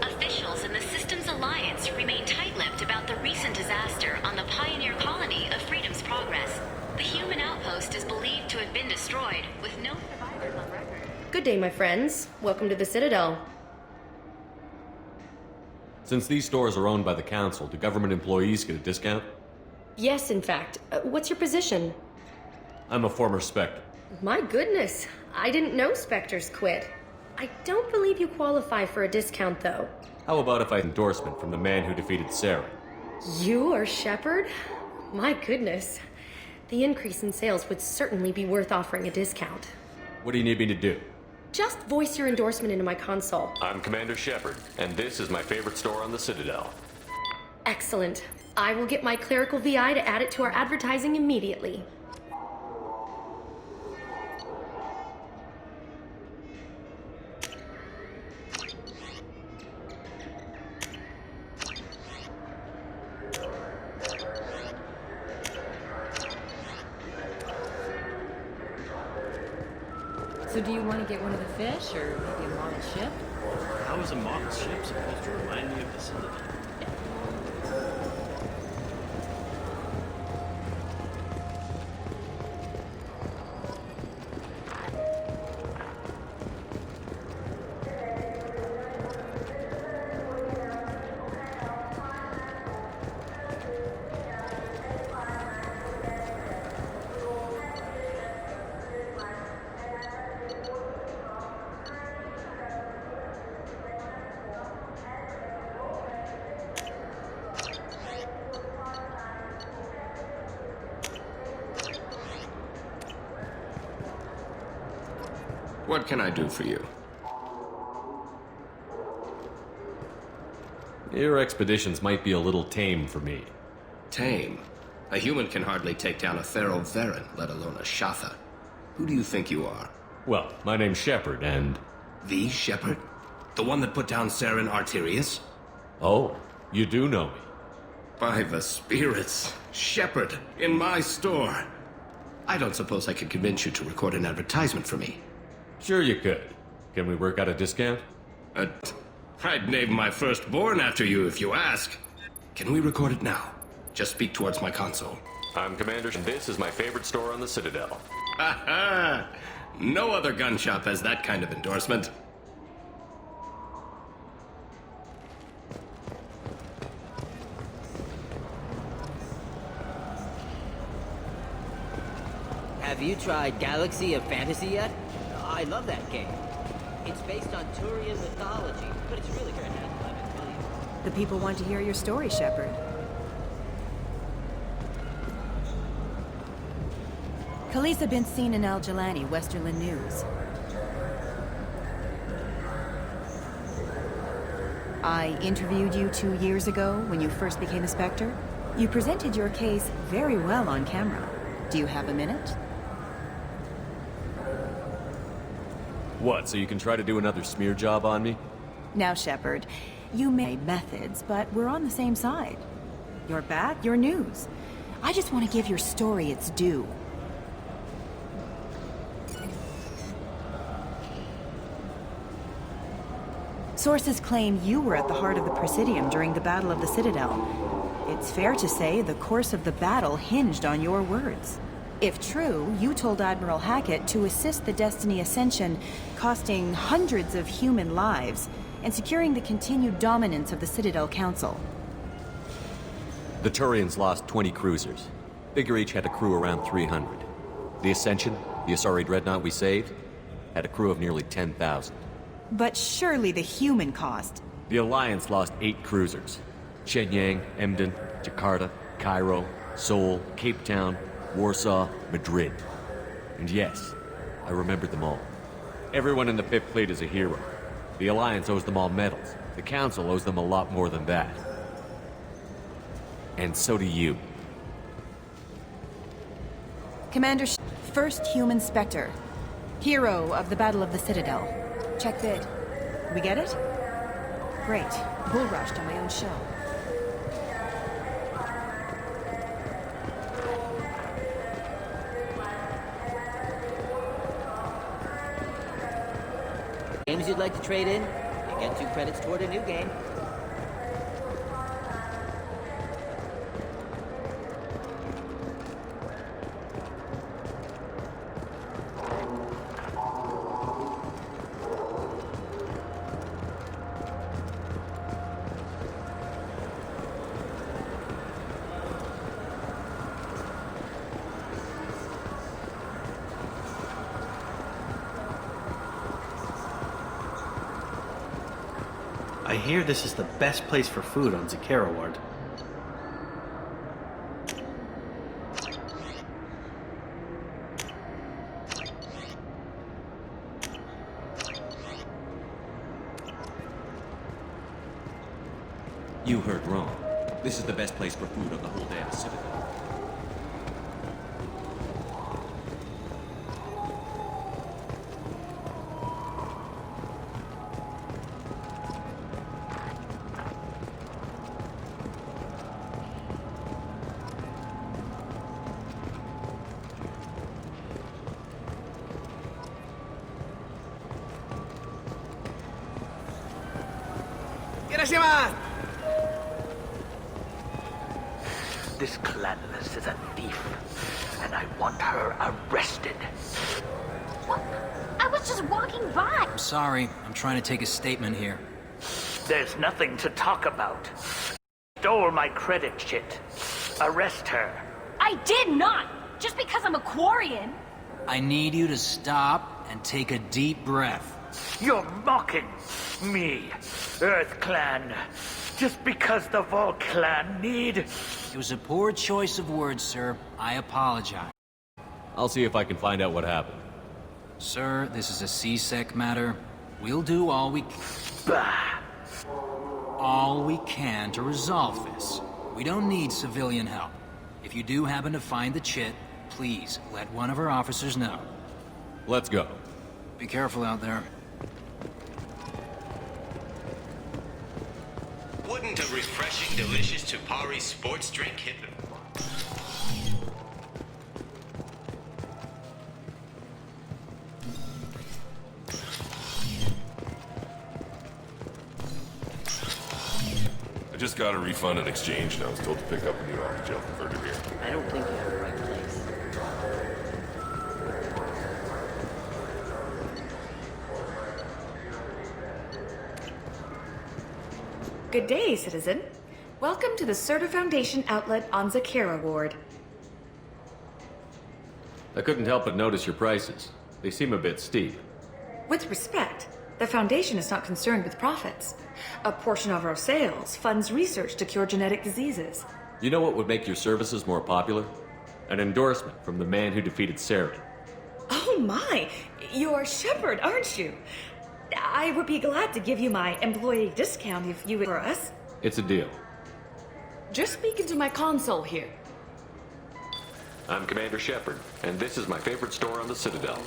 Officials in the Systems Alliance remain tight-lipped about the recent disaster on the pioneer colony of Freedom's Progress. The human outpost is believed to have been destroyed, with no survivors on record. Good day, my friends. Welcome to the Citadel. Since these stores are owned by the Council, do government employees get a discount? Yes, in fact. What's your position? I'm a former Spectre. My goodness. I didn't know Spectres quit. I don't believe you qualify for a discount, though. How about if I endorsement from the man who defeated Saren? You are Shepard? My goodness. The increase in sales would certainly be worth offering a discount. What do you need me to do? Just voice your endorsement into my console. I'm Commander Shepard, and this is my favorite store on the Citadel. Excellent. I will get my clerical VI to add it to our advertising immediately. So do you want to get one of the fish, or maybe a model ship? How is a model ship supposed to remind me of the Citadel? What can I do for you? Your expeditions might be a little tame for me. Tame? A human can hardly take down a Thero Varen, let alone a Shatha. Who do you think you are? Well, my name's Shepard, and... The Shepard? The one that put down Saren Arterius? Oh, you do know me. By the spirits. Shepard, in my store. I don't suppose I could convince you to record an advertisement for me. Sure you could. Can we work out a discount? I'd name my firstborn after you if you ask. Can we record it now? Just speak towards my console. I'm Commander, and this is my favorite store on the Citadel. Ha ha! No other gun shop has that kind of endorsement. Have you tried Galaxy of Fantasy yet? I love that game. It's based on Turian mythology, but it's really good. It has 11 million. The people want to hear your story, Shepard. Khaleesa been seen in Al Jalani, Westerland News. I interviewed you 2 years ago when you first became a Spectre. You presented your case very well on camera. Do you have a minute? What, so you can try to do another smear job on me? Now, Shepard, you may methods, but we're on the same side. You're back, you're news. I just want to give your story its due. Sources claim you were at the heart of the Presidium during the Battle of the Citadel. It's fair to say the course of the battle hinged on your words. If true, you told Admiral Hackett to assist the Destiny Ascension, costing hundreds of human lives, and securing the continued dominance of the Citadel Council. The Turians lost 20 cruisers. Figure each had a crew around 300. The Ascension, the Asari dreadnought we saved, had a crew of nearly 10,000. But surely the human cost. The Alliance lost 8 cruisers. Shenyang, Emden, Jakarta, Cairo, Seoul, Cape Town, Warsaw, Madrid. And yes, I remembered them all. Everyone in the 5th Fleet is a hero. The Alliance owes them all medals. The Council owes them a lot more than that. And so do you. Commander First Human Spectre. Hero of the Battle of the Citadel. Check bid. We get it? Great. Bull rushed on my own show. Games you'd like to trade in? You get 2 credits toward a new game. I hear this is the best place for food on Zakera Ward. You heard wrong. This is the best place for food on the whole damn Citadel. This Clanless is a thief, and I want her arrested. What? I was just walking by. I'm sorry. I'm trying to take a statement here. There's nothing to talk about. Stole my credit shit. Arrest her. I did not! Just because I'm a Quarian. I need you to stop and take a deep breath. You're mocking me, Earth Clan. Just because the Vol Clan need... It was a poor choice of words, sir. I apologize. I'll see if I can find out what happened. Sir, this is a C-Sec matter. We'll do all we can to resolve this. We don't need civilian help. If you do happen to find the chit, please let one of our officers know. Let's go. Be careful out there. Wouldn't a refreshing, delicious Tupari sports drink hit them? I just got a refund and exchange, and I was told to pick up a new army gel converter here. I don't think you have the right place. Good day, citizen. Welcome to the Serta Foundation outlet on Zakera Ward. I couldn't help but notice your prices. They seem a bit steep. With respect, the Foundation is not concerned with profits. A portion of our sales funds research to cure genetic diseases. You know what would make your services more popular? An endorsement from the man who defeated Saren. Oh my! You're Shepard, aren't you? I would be glad to give you my employee discount if you would for us. It's a deal. Just speak into my console here. I'm Commander Shepard, and this is my favorite store on the Citadel.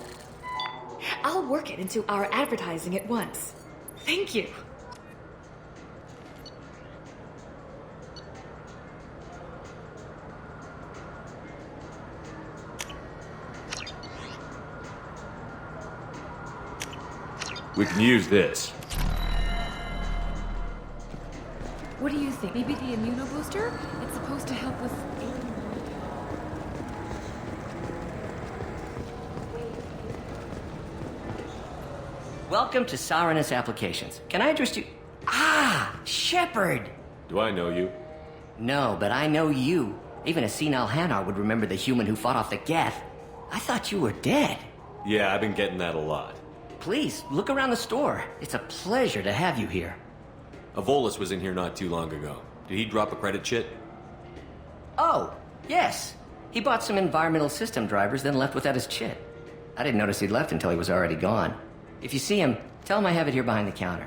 I'll work it into our advertising at once. Thank you. We can use this. What do you think? Maybe the immunobooster? It's supposed to help with... Welcome to Sarenus Applications. Can I interest you? Ah, Shepard! Do I know you? No, but I know you. Even a senile Hanar would remember the human who fought off the Geth. I thought you were dead. Yeah, I've been getting that a lot. Please, look around the store. It's a pleasure to have you here. Avolis was in here not too long ago. Did he drop a credit chit? Oh, yes. He bought some environmental system drivers, then left without his chit. I didn't notice he'd left until he was already gone. If you see him, tell him I have it here behind the counter.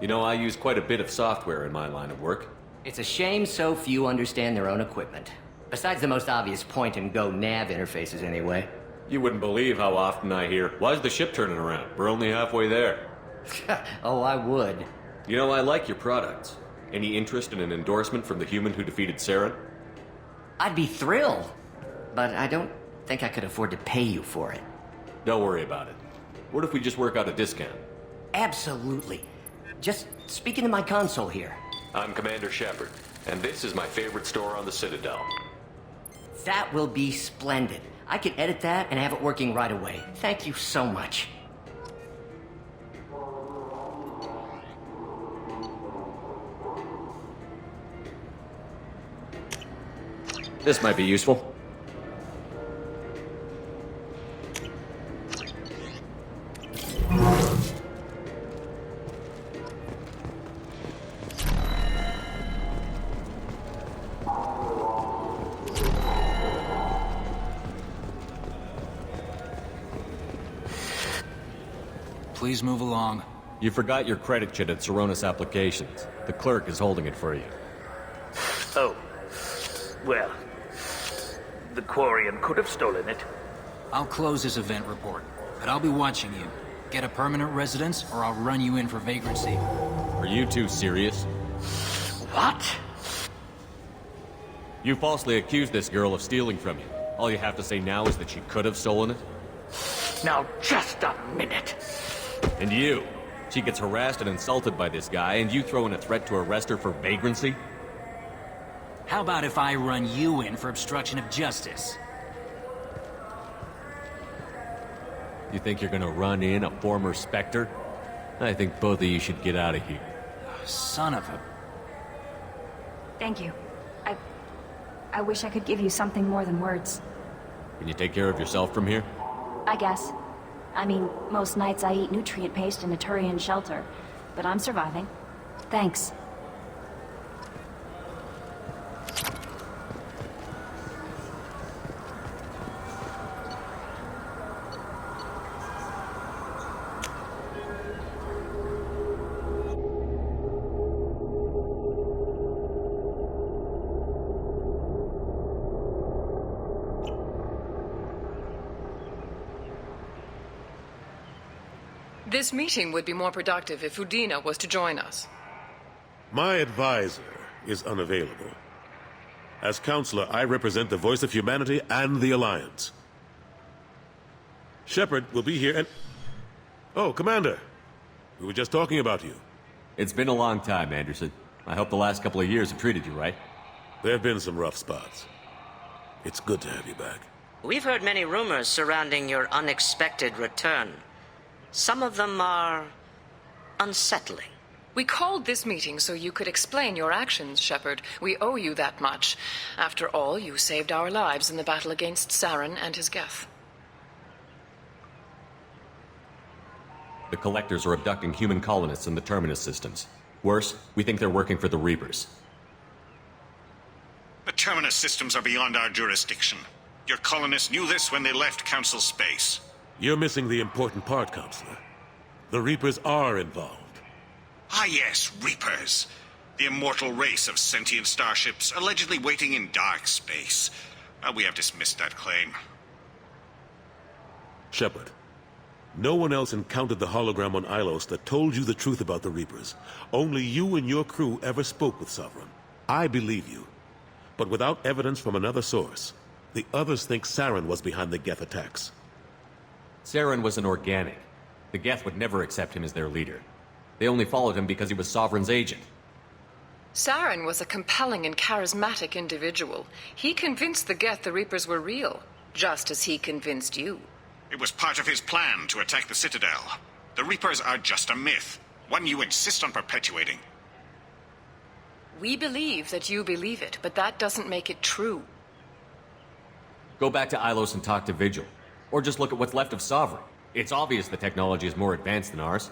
You know, I use quite a bit of software in my line of work. It's a shame so few understand their own equipment. Besides the most obvious point-and-go nav interfaces, anyway. You wouldn't believe how often I hear, "Why's the ship turning around? We're only halfway there." Oh, I would. You know, I like your products. Any interest in an endorsement from the human who defeated Saren? I'd be thrilled, but I don't think I could afford to pay you for it. Don't worry about it. What if we just work out a discount? Absolutely. Just speak into my console here. I'm Commander Shepard, and this is my favorite store on the Citadel. That will be splendid. I can edit that and have it working right away. Thank you so much. This might be useful. Please move along. You forgot your credit chit at Sarenus Applications. The clerk is holding it for you. Oh. Well, the Quarian could have stolen it. I'll close this event report, but I'll be watching you. Get a permanent residence, or I'll run you in for vagrancy. Are you two serious? What? You falsely accused this girl of stealing from you. All you have to say now is that she could have stolen it? Now, just a minute. And you? She gets harassed and insulted by this guy, and you throw in a threat to arrest her for vagrancy? How about if I run you in for obstruction of justice? You think you're gonna run in a former Spectre? I think both of you should get out of here. Son of a... Thank you. I wish I could give you something more than words. Can you take care of yourself from here? I guess. I mean, most nights I eat nutrient paste in a Turian shelter, but I'm surviving. Thanks. This meeting would be more productive if Udina was to join us. My advisor is unavailable. As counselor, I represent the voice of humanity and the Alliance. Shepard will be here and... Oh, Commander. We were just talking about you. It's been a long time, Anderson. I hope the last couple of years have treated you right. There have been some rough spots. It's good to have you back. We've heard many rumors surrounding your unexpected return. Some of them are unsettling. We called this meeting so you could explain your actions, Shepard. We owe you that much. After all, you saved our lives in the battle against Saren and his Geth. The Collectors are abducting human colonists in the Terminus systems. Worse, we think they're working for the Reapers. The Terminus systems are beyond our jurisdiction. Your colonists knew this when they left Council space. You're missing the important part, Counselor. The Reapers are involved. Ah yes, Reapers. The immortal race of sentient starships allegedly waiting in dark space. We have dismissed that claim. Shepard, no one else encountered the hologram on Ilos that told you the truth about the Reapers. Only you and your crew ever spoke with Sovereign. I believe you. But without evidence from another source, the others think Saren was behind the Geth attacks. Saren was an organic. The Geth would never accept him as their leader. They only followed him because he was Sovereign's agent. Saren was a compelling and charismatic individual. He convinced the Geth the Reapers were real, just as he convinced you. It was part of his plan to attack the Citadel. The Reapers are just a myth, one you insist on perpetuating. We believe that you believe it, but that doesn't make it true. Go back to Ilos and talk to Vigil. Or just look at what's left of Sovereign. It's obvious the technology is more advanced than ours.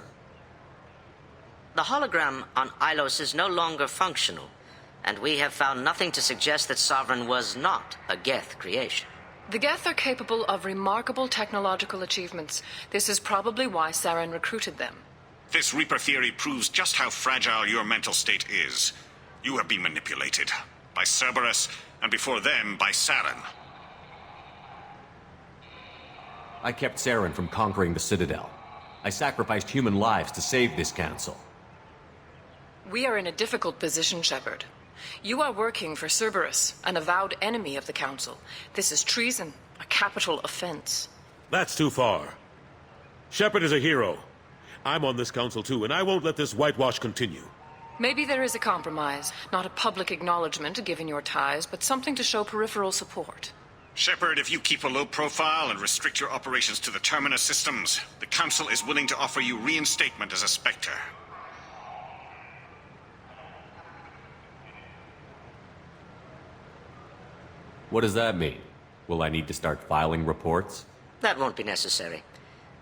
The hologram on Ilos is no longer functional, and we have found nothing to suggest that Sovereign was not a Geth creation. The Geth are capable of remarkable technological achievements. This is probably why Saren recruited them. This Reaper theory proves just how fragile your mental state is. You have been manipulated. By Cerberus, and before them, by Saren. I kept Saren from conquering the Citadel. I sacrificed human lives to save this council. We are in a difficult position, Shepard. You are working for Cerberus, an avowed enemy of the Council. This is treason, a capital offense. That's too far. Shepard is a hero. I'm on this council too, and I won't let this whitewash continue. Maybe there is a compromise. Not a public acknowledgement given your ties, but something to show peripheral support. Shepard, if you keep a low profile and restrict your operations to the Terminus systems, the Council is willing to offer you reinstatement as a Spectre. What does that mean? Will I need to start filing reports? That won't be necessary.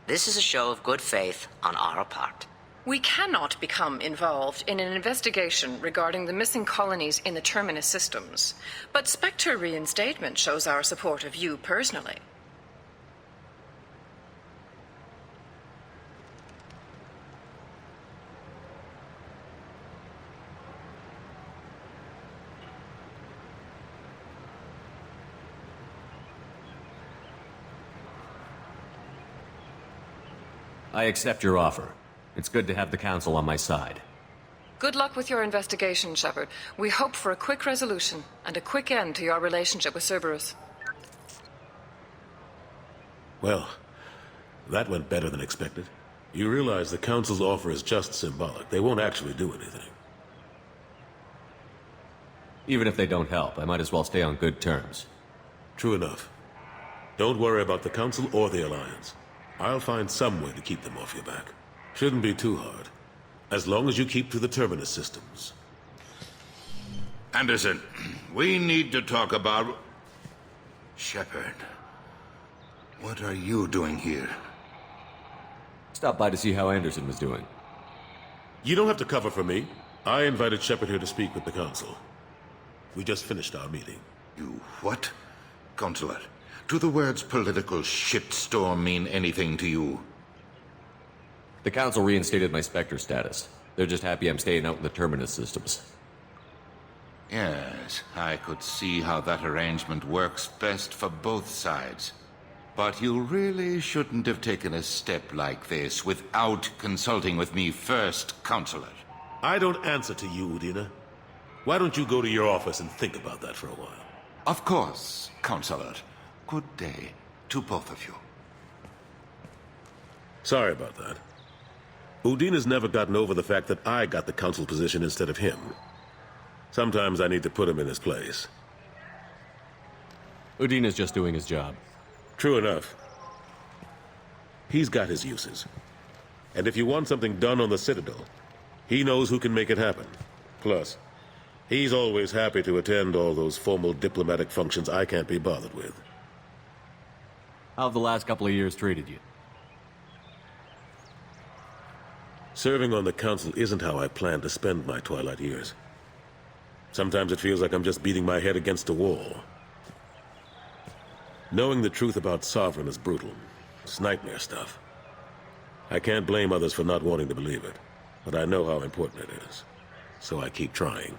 This is a show of good faith on our part. We cannot become involved in an investigation regarding the missing colonies in the Terminus systems, but Spectre reinstatement shows our support of you personally. I accept your offer. It's good to have the Council on my side. Good luck with your investigation, Shepard. We hope for a quick resolution and a quick end to your relationship with Cerberus. Well, that went better than expected. You realize the Council's offer is just symbolic. They won't actually do anything. Even if they don't help, I might as well stay on good terms. True enough. Don't worry about the Council or the Alliance. I'll find some way to keep them off your back. Shouldn't be too hard. As long as you keep to the Terminus systems. Anderson, we need to talk about... Shepard. What are you doing here? Stop by to see how Anderson was doing. You don't have to cover for me. I invited Shepard here to speak with the Council. We just finished our meeting. You what? Counselor, do the words political shitstorm mean anything to you? The Council reinstated my Spectre status. They're just happy I'm staying out in the Terminus systems. Yes, I could see how that arrangement works best for both sides. But you really shouldn't have taken a step like this without consulting with me first, Counselor. I don't answer to you, Udina. Why don't you go to your office and think about that for a while? Of course, Counselor. Good day to both of you. Sorry about that. Udina's never gotten over the fact that I got the council position instead of him. Sometimes I need to put him in his place. Udina's just doing his job. True enough. He's got his uses. And if you want something done on the Citadel, he knows who can make it happen. Plus, he's always happy to attend all those formal diplomatic functions I can't be bothered with. How have the last couple of years treated you? Serving on the council isn't how I plan to spend my twilight years. Sometimes it feels like I'm just beating my head against a wall. Knowing the truth about Sovereign is brutal. It's nightmare stuff. I can't blame others for not wanting to believe it, but I know how important it is. So I keep trying.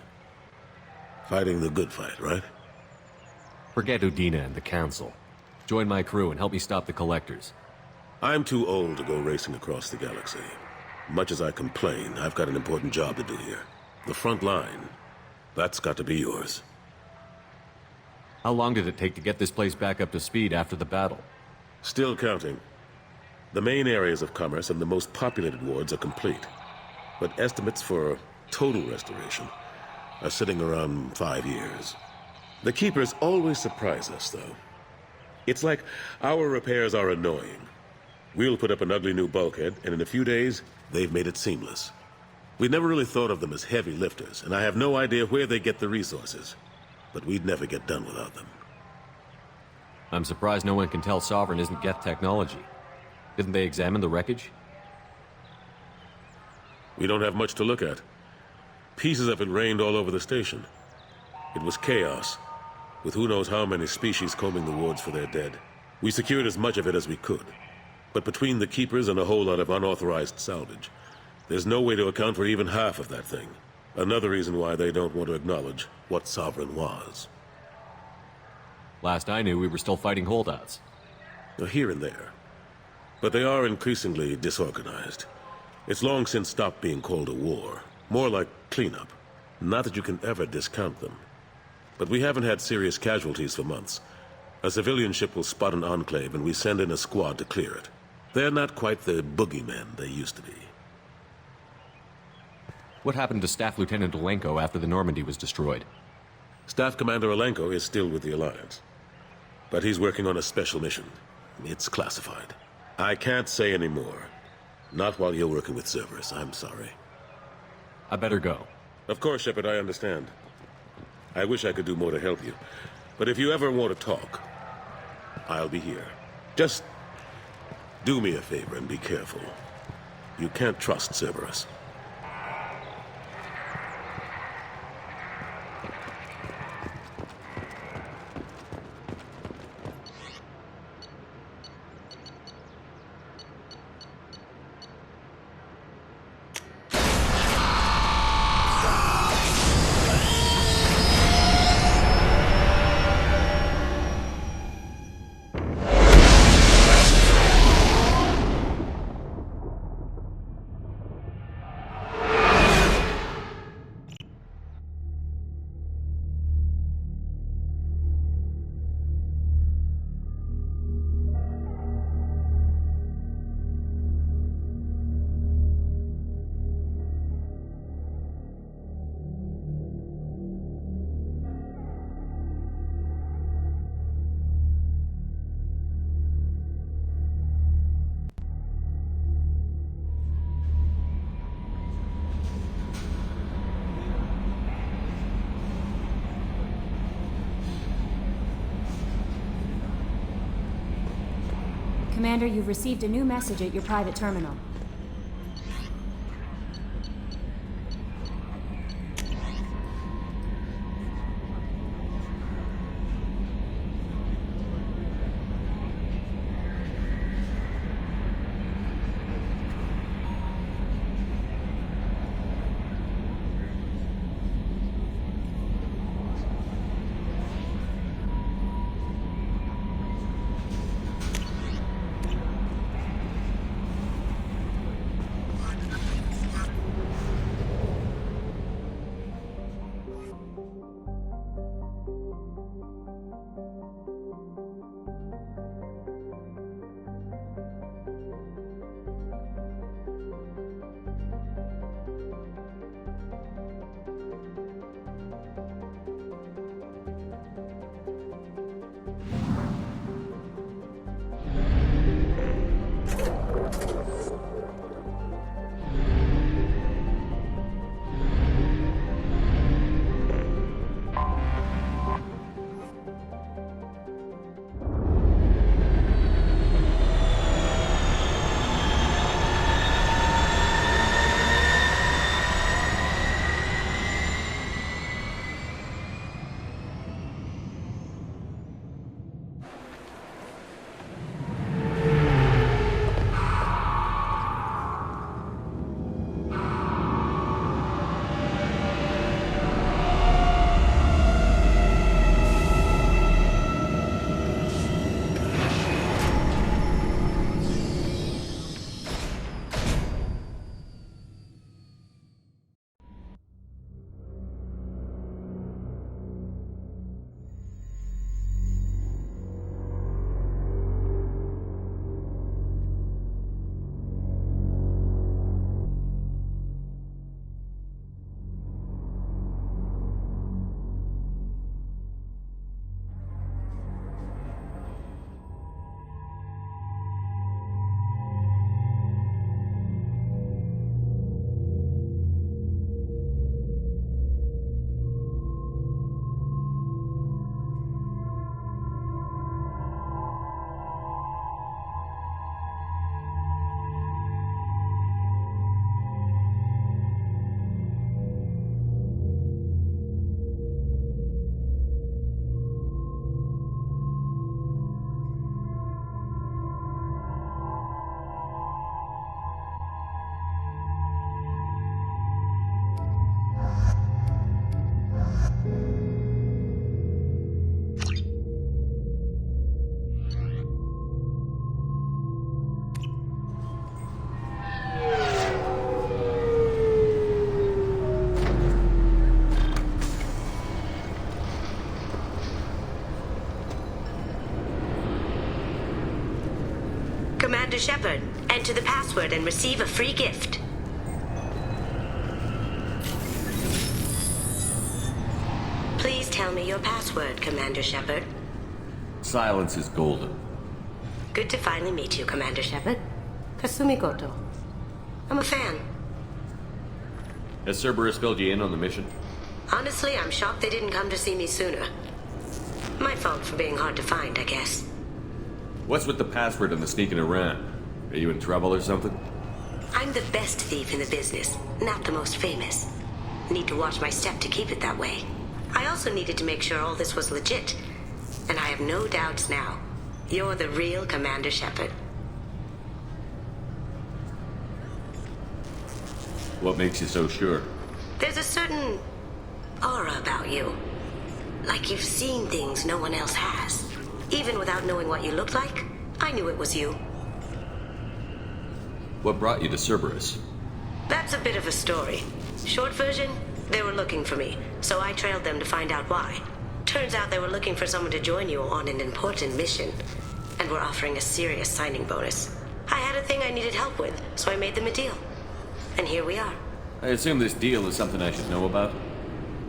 Fighting the good fight, right? Forget Udina and the Council. Join my crew and help me stop the Collectors. I'm too old to go racing across the galaxy. Much as I complain, I've got an important job to do here. The front line. That's got to be yours. How long did it take to get this place back up to speed after the battle? Still counting. The main areas of commerce and the most populated wards are complete. But estimates for total restoration are sitting around 5 years. The Keepers always surprise us, though. It's like our repairs are annoying. We'll put up an ugly new bulkhead, and in a few days, they've made it seamless. We never really thought of them as heavy lifters, and I have no idea where they get the resources. But we'd never get done without them. I'm surprised no one can tell Sovereign isn't Geth technology. Didn't they examine the wreckage? We don't have much to look at. Pieces of it rained all over the station. It was chaos, with who knows how many species combing the wards for their dead. We secured as much of it as we could. But between the Keepers and a whole lot of unauthorized salvage, there's no way to account for even half of that thing. Another reason why they don't want to acknowledge what Sovereign was. Last I knew, we were still fighting holdouts. Here and there. But they are increasingly disorganized. It's long since stopped being called a war. More like cleanup. Not that you can ever discount them. But we haven't had serious casualties for months. A civilian ship will spot an enclave and we send in a squad to clear it. They're not quite the boogeymen they used to be. What happened to Staff Lieutenant Alenko after the Normandy was destroyed? Staff Commander Alenko is still with the Alliance. But he's working on a special mission. It's classified. I can't say any more. Not while you're working with Cerberus, I'm sorry. I better go. Of course, Shepard, I understand. I wish I could do more to help you. But if you ever want to talk, I'll be here. Just do me a favor and be careful. You can't trust Cerberus. Commander, you've received a new message at your private terminal. Shepard, enter the password and receive a free gift. Please tell me your password, Commander Shepard. Silence is golden. Good to finally meet you, Commander Shepard. Kasumi Koto. I'm a fan. Has Cerberus filled you in on the mission? Honestly, I'm shocked they didn't come to see me sooner. My fault for being hard to find, I guess. What's with the password and the sneaking around? Are you in trouble or something? I'm the best thief in the business, not the most famous. Need to watch my step to keep it that way. I also needed to make sure all this was legit. And I have no doubts now. You're the real Commander Shepard. What makes you so sure? There's a certain aura about you. Like you've seen things no one else has. Even without knowing what you looked like, I knew it was you. What brought you to Cerberus? That's a bit of a story. Short version, they were looking for me, so I trailed them to find out why. Turns out they were looking for someone to join you on an important mission, and were offering a serious signing bonus. I had a thing I needed help with, so I made them a deal. And here we are. I assume this deal is something I should know about?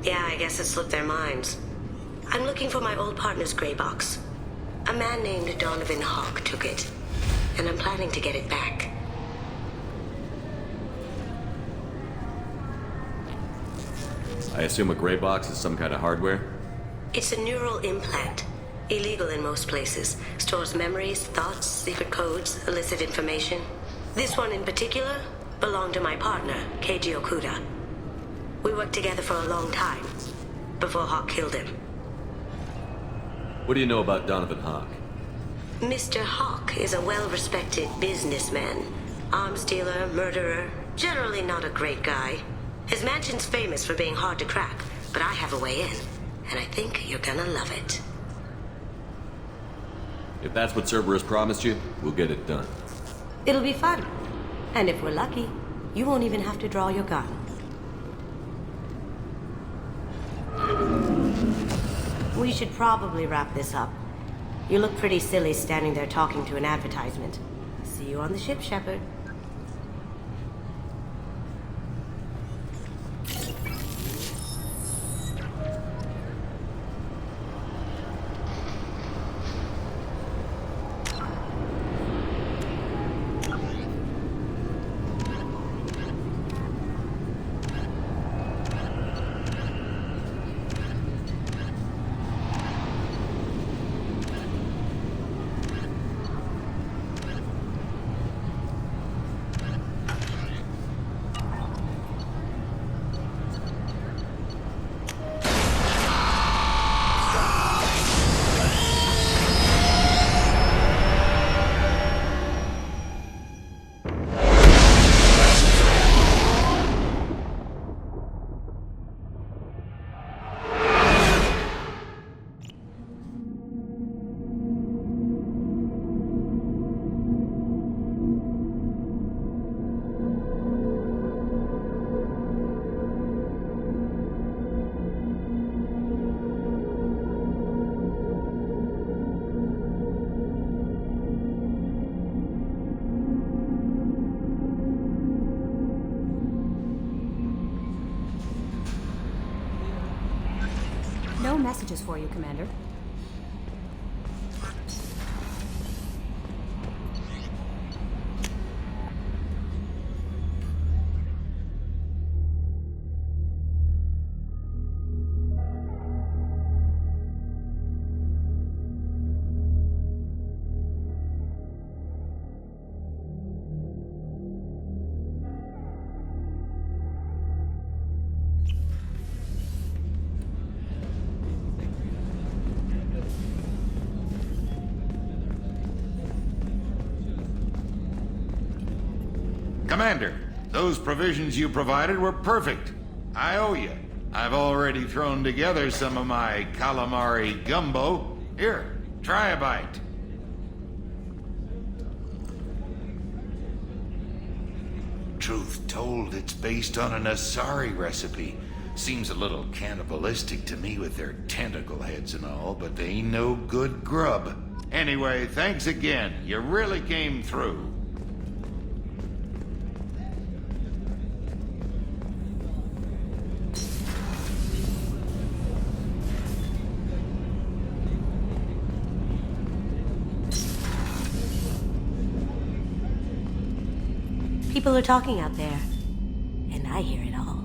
Yeah, I guess it slipped their minds. I'm looking for my old partner's gray box. A man named Donovan Hawk took it, and I'm planning to get it back. I assume a gray box is some kind of hardware? It's a neural implant. Illegal in most places. Stores memories, thoughts, secret codes, illicit information. This one in particular belonged to my partner, Keiji Okuda. We worked together for a long time, before Hawk killed him. What do you know about Donovan Hawk? Mr. Hawk is a well-respected businessman. Arms dealer, murderer, generally not a great guy. His mansion's famous for being hard to crack, but I have a way in, and I think you're gonna love it. If that's what Cerberus promised you, we'll get it done. It'll be fun. And if we're lucky, you won't even have to draw your gun. We should probably wrap this up. You look pretty silly standing there talking to an advertisement. See you on the ship, Shepard. No messages for you, Commander. Commander, those provisions you provided were perfect. I owe you. I've already thrown together some of my calamari gumbo. Here, try a bite. Truth told, it's based on an Asari recipe. Seems a little cannibalistic to me with their tentacle heads and all, but they ain't no good grub. Anyway, thanks again. You really came through. People are talking out there, and I hear it all.